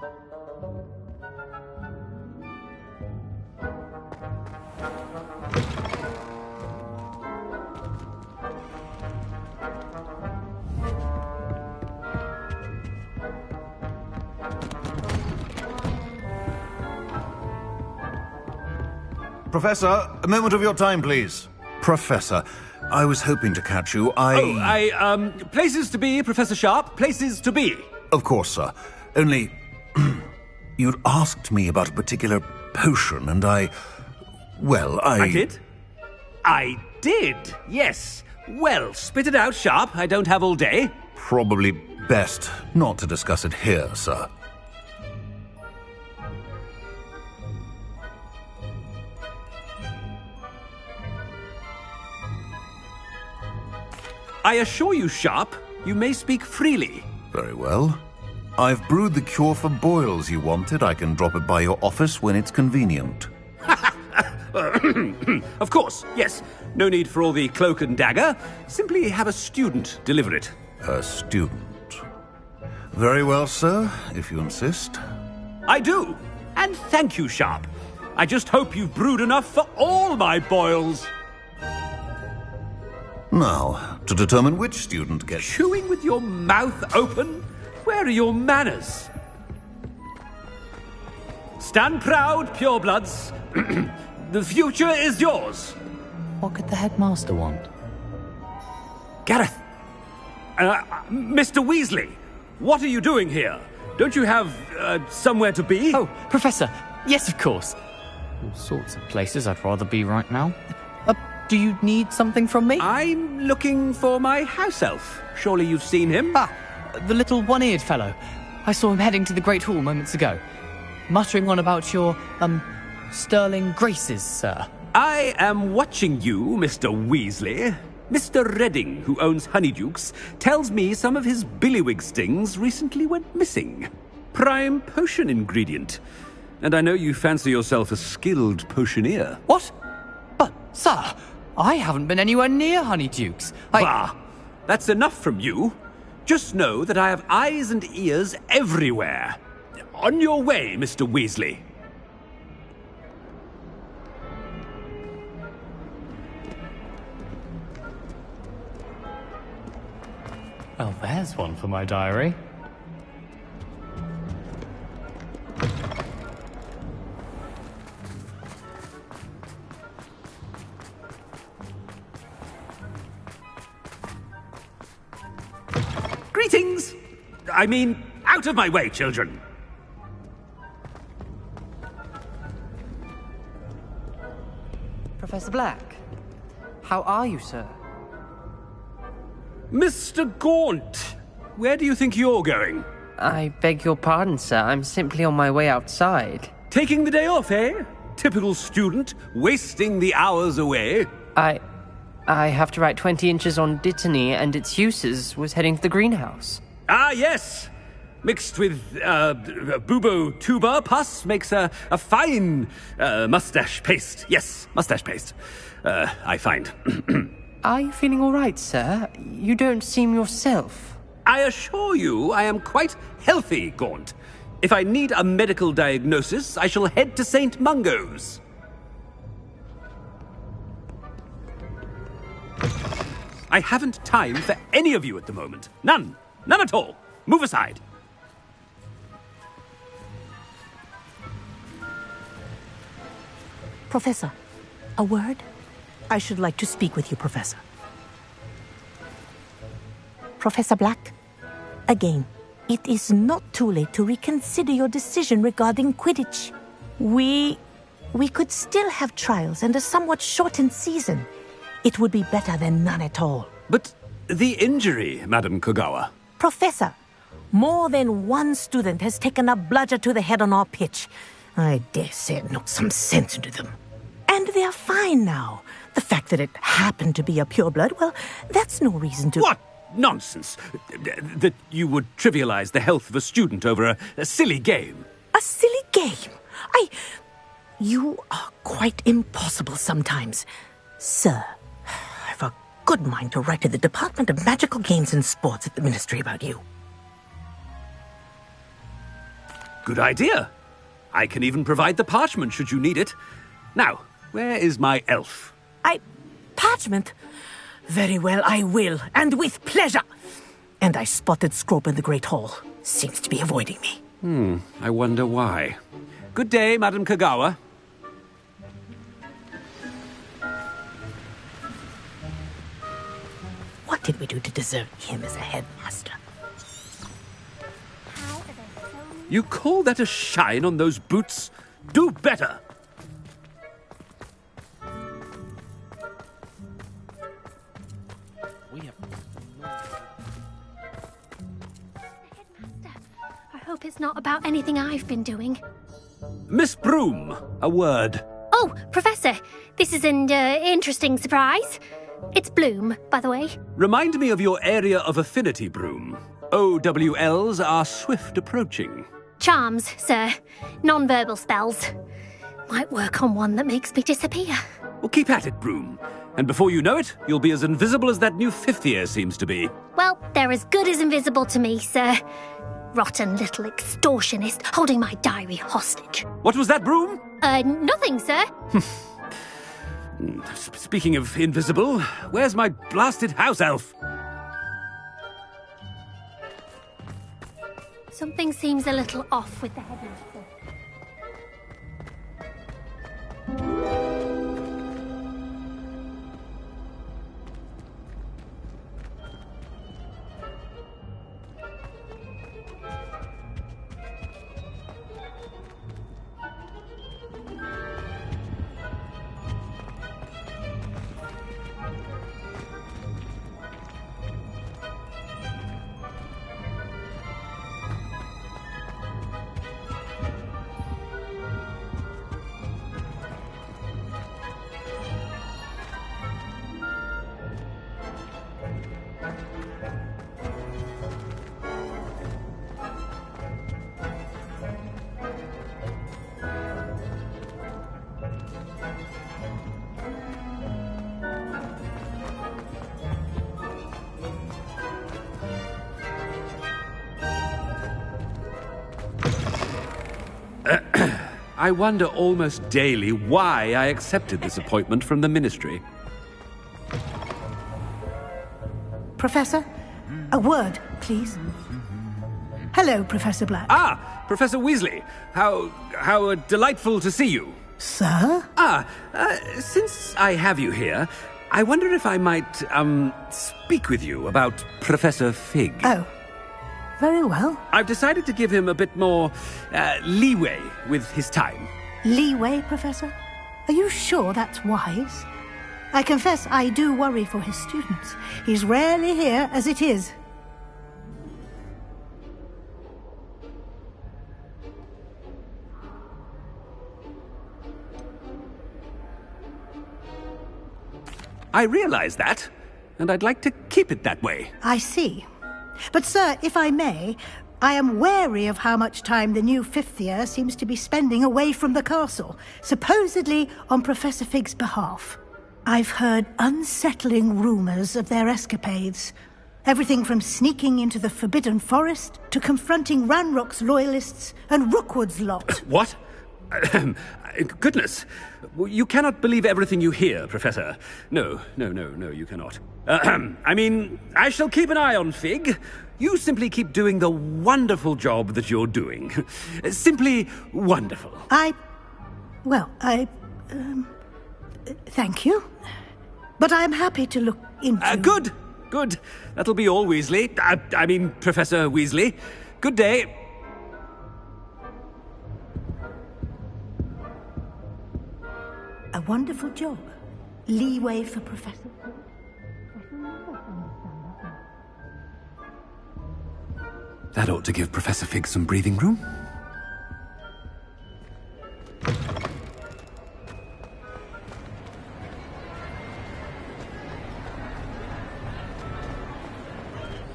Professor, a moment of your time, please. Professor, I was hoping to catch you. Places to be, Professor Sharp, places to be. Of course, sir. Only, you'd asked me about a particular potion, and I did? I did, yes. Well, spit it out, Sharp. I don't have all day. Probably best not to discuss it here, sir. I assure you, Sharp, you may speak freely. Very well. I've brewed the cure for boils you wanted. I can drop it by your office when it's convenient. Of course, yes. No need for all the cloak and dagger. Simply have a student deliver it. A student? Very well, sir, if you insist. I do. And thank you, Sharp. I just hope you've brewed enough for all my boils. Now, to determine which student gets... Chewing with your mouth open? Where are your manners? Stand proud, purebloods. The future is yours. What could the headmaster want? Gareth. Mr. Weasley, what are you doing here? Don't you have, somewhere to be? Oh, Professor. Yes, of course. All sorts of places I'd rather be right now. Do you need something from me? I'm looking for my house elf. Surely you've seen him? Ah, the little one-eared fellow. I saw him heading to the Great Hall moments ago. Muttering on about your, sterling graces, sir. I am watching you, Mr. Weasley. Mr. Redding, who owns Honeydukes, tells me some of his billywig stings recently went missing. Prime potion ingredient. And I know you fancy yourself a skilled potioneer. What? But, sir, I haven't been anywhere near Honeydukes. Bah! That's enough from you. Just know that I have eyes and ears everywhere. On your way, Mr. Weasley. Well, there's one for my diary. Greetings! I mean, out of my way, children! Professor Black, how are you, sir? Mr. Gaunt, where do you think you're going? I beg your pardon, sir. I'm simply on my way outside. Taking the day off, eh? Typical student, wasting the hours away. I have to write 20 inches on Dittany and its uses. Was heading to the greenhouse. Ah, yes! Mixed with, bubo tuber pus makes a fine, mustache paste. Yes, mustache paste. I find. Are you feeling all right, sir? You don't seem yourself. I assure you I am quite healthy, Gaunt. If I need a medical diagnosis, I shall head to St. Mungo's. I haven't time for any of you at the moment. None. None at all. Move aside. Professor, a word? I should like to speak with you, Professor. Professor Black, again, it is not too late to reconsider your decision regarding Quidditch. We could still have trials and a somewhat shortened season. It would be better than none at all. But the injury, Madam Kogawa. Professor, more than one student has taken a bludger to the head on our pitch. I dare say it knocked some sense into them. And they're fine now. The fact that it happened to be a pureblood, well, that's no reason to... What nonsense! That you would trivialize the health of a student over a silly game. A silly game? You are quite impossible sometimes. Sir, I've a good mind to write to the Department of Magical Games and Sports at the Ministry about you. Good idea. I can even provide the parchment should you need it. Now, where is my elf? Parchment? Very well, I will, and with pleasure. And I spotted Scrope in the Great Hall. Seems to be avoiding me. I wonder why. Good day, Madam Kogawa. What did we do to deserve him as a headmaster? You call that a shine on those boots? Do better! I hope it's not about anything I've been doing. Miss Broom, a word. Oh, Professor, this is an interesting surprise. It's Bloom, by the way. Remind me of your area of affinity, Broom. OWLs are swift approaching. Charms, sir. Non-verbal spells. Might work on one that makes me disappear. Well, keep at it, Broom. And before you know it, you'll be as invisible as that new fifth year seems to be. Well, they're as good as invisible to me, sir. Rotten little extortionist holding my diary hostage. What was that, Broom? Nothing, sir. Speaking of invisible, where's my blasted house elf? Something seems a little off with the headmaster. I wonder almost daily why I accepted this appointment from the Ministry. Professor, a word, please. Hello, Professor Black. Ah, Professor Weasley. How delightful to see you. Sir? Since I have you here, I wonder if I might, speak with you about Professor Fig. Oh. Very well. I've decided to give him a bit more, leeway with his time. Leeway, Professor? Are you sure that's wise? I confess I do worry for his students. He's rarely here as it is. I realize that, and I'd like to keep it that way. I see. But, sir, if I may, I am wary of how much time the new fifth year seems to be spending away from the castle, supposedly on Professor Fig's behalf. I've heard unsettling rumors of their escapades. Everything from sneaking into the Forbidden Forest to confronting Ranrock's loyalists and Rookwood's lot. What? Goodness. You cannot believe everything you hear, Professor. No, you cannot. I mean, I shall keep an eye on Fig. You simply keep doing the wonderful job that you're doing. Simply wonderful. Thank you. But I'm happy to look into... Good. That'll be all, Weasley. I mean, Professor Weasley. Good day. A wonderful job. Leeway for Professor... That ought to give Professor Fig some breathing room.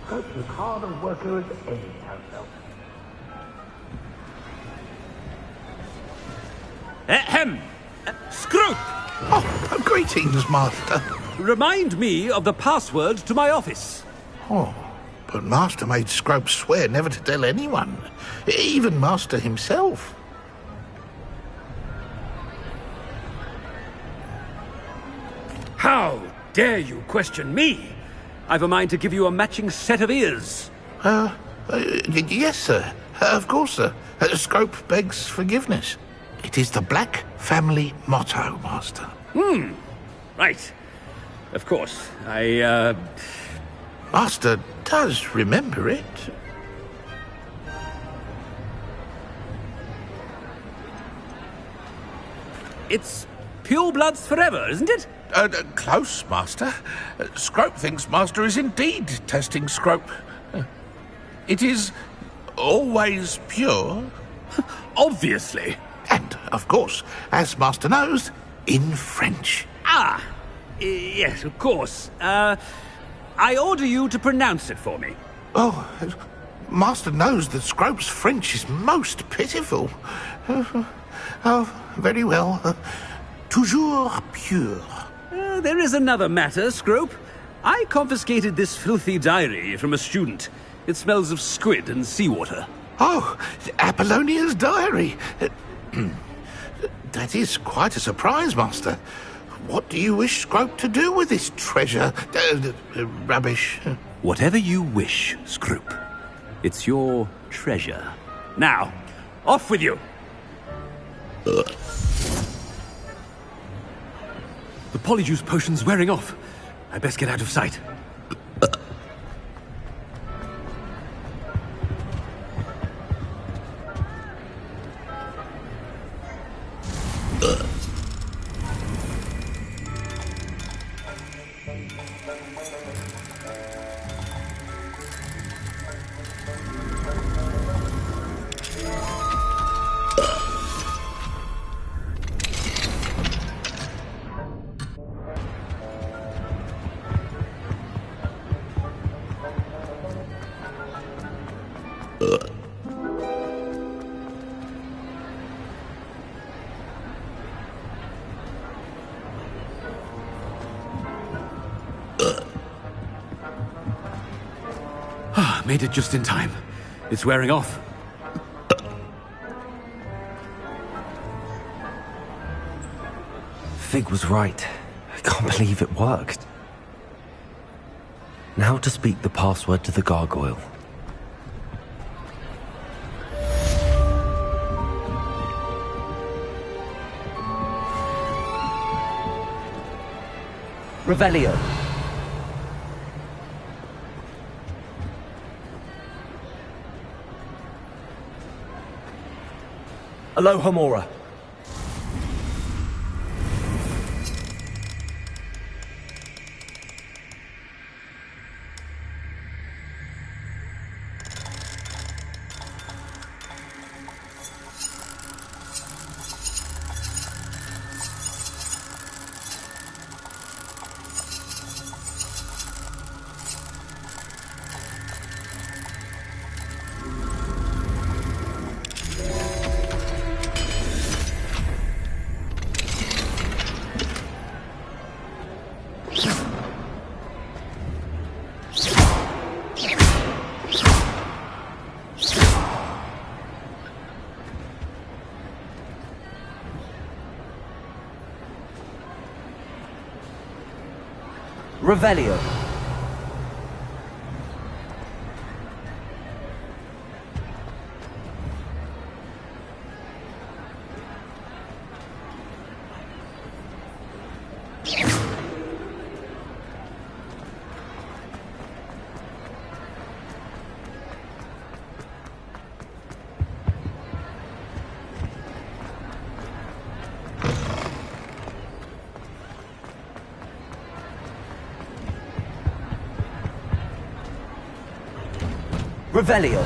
Scope was hard on worker as any herself. Ahem! Scroop! Oh, greetings, Master. Remind me of the password to my office. Oh, but Master made Scrope swear never to tell anyone, even Master himself. How dare you question me? I've a mind to give you a matching set of ears. Yes, sir. Of course, sir. Scrope begs forgiveness. It is the Black family motto, Master. Right. Of course. Master does remember it. It's pure bloods forever, isn't it? Close, Master. Scrope thinks Master is indeed testing Scrope. It is always pure. Obviously. And, of course, as Master knows, in French. Yes, of course. I order you to pronounce it for me. Oh, Master knows that Scrope's French is most pitiful. Very well. Toujours pure. There is another matter, Scrope. I confiscated this filthy diary from a student. It smells of squid and seawater. Oh, Apollonia's diary. That is quite a surprise, Master. What do you wish Scrope to do with this treasure? Rubbish. Whatever you wish, Scrope. It's your treasure. Now, off with you. The polyjuice potion's wearing off. I best get out of sight. Made it just in time. It's wearing off. Fig was right. I can't believe it worked. Now to speak the password to the gargoyle. Revelio. Alohomora. Revelio. Revelio.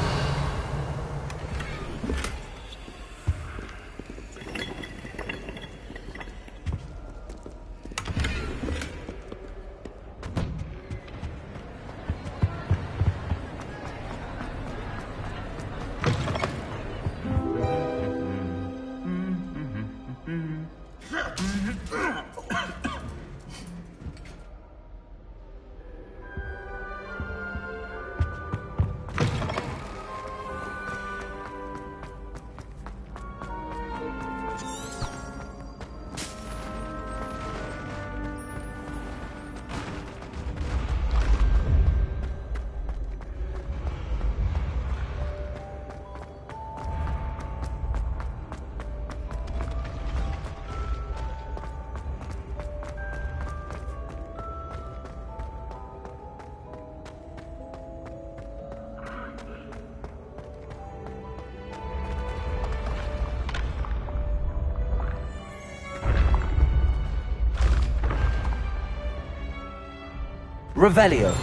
Revelio.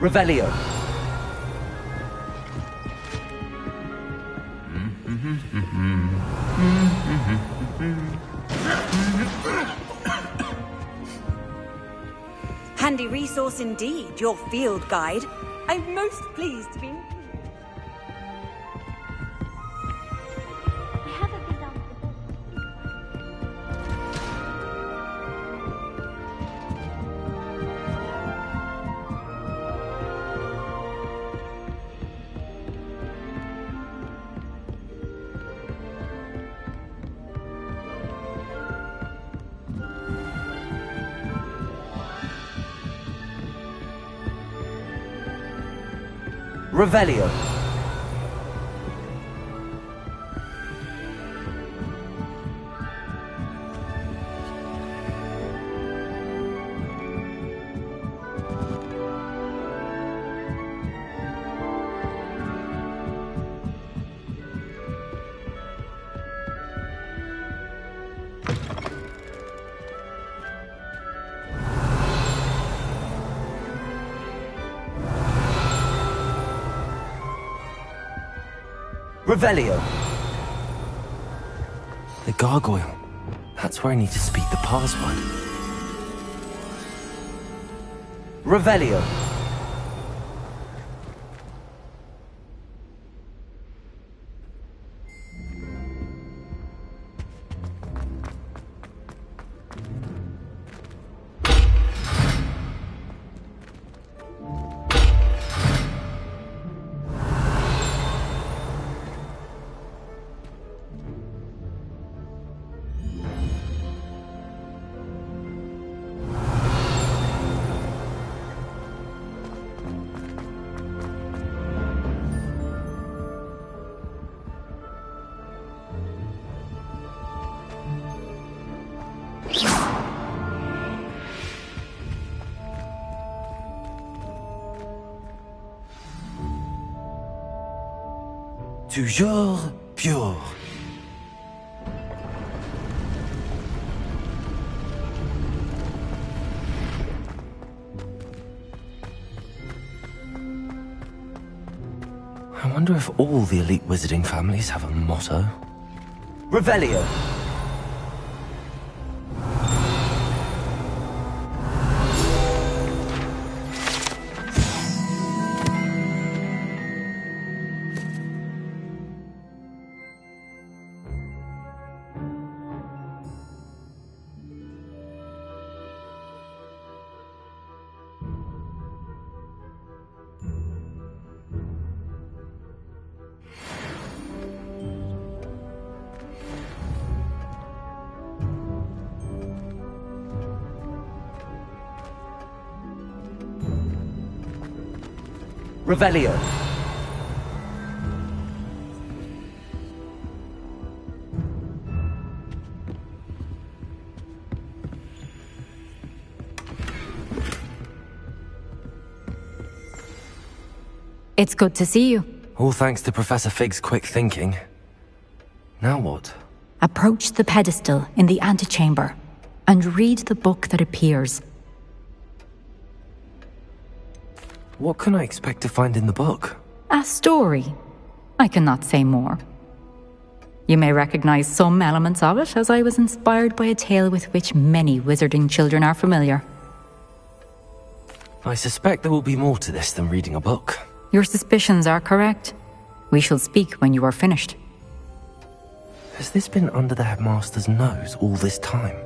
Revelio. Handy resource indeed, your field guide. I'm most pleased to be... Revelio. Revelio. The gargoyle. That's where I need to speak the password. Revelio. Toujours pure. I wonder if all the elite wizarding families have a motto. Revelio. Revelio. It's good to see you. All thanks to Professor Fig's quick thinking. Now what? Approach the pedestal in the antechamber and read the book that appears. What can I expect to find in the book? A story. I cannot say more. You may recognize some elements of it, as I was inspired by a tale with which many wizarding children are familiar. I suspect there will be more to this than reading a book. Your suspicions are correct. We shall speak when you are finished. Has this been under the headmaster's nose all this time?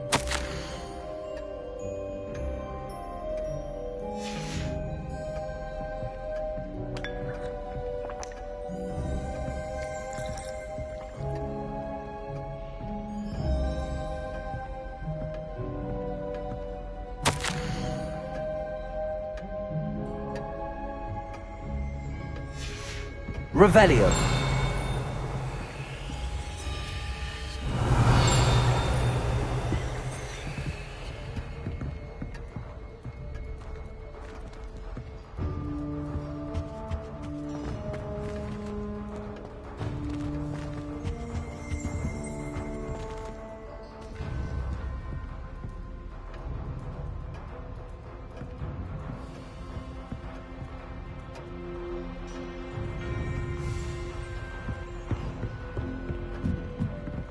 Revelio.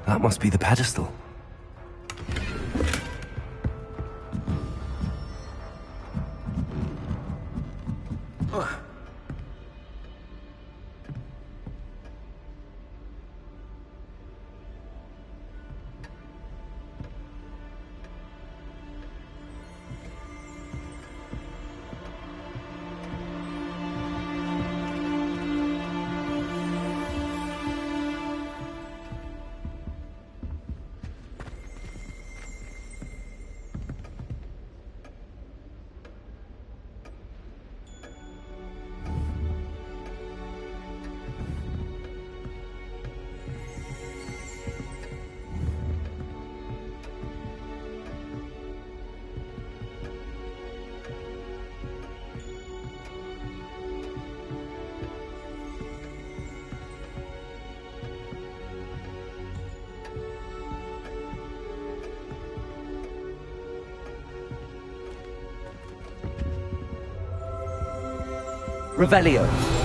That must be the pedestal. Revelio.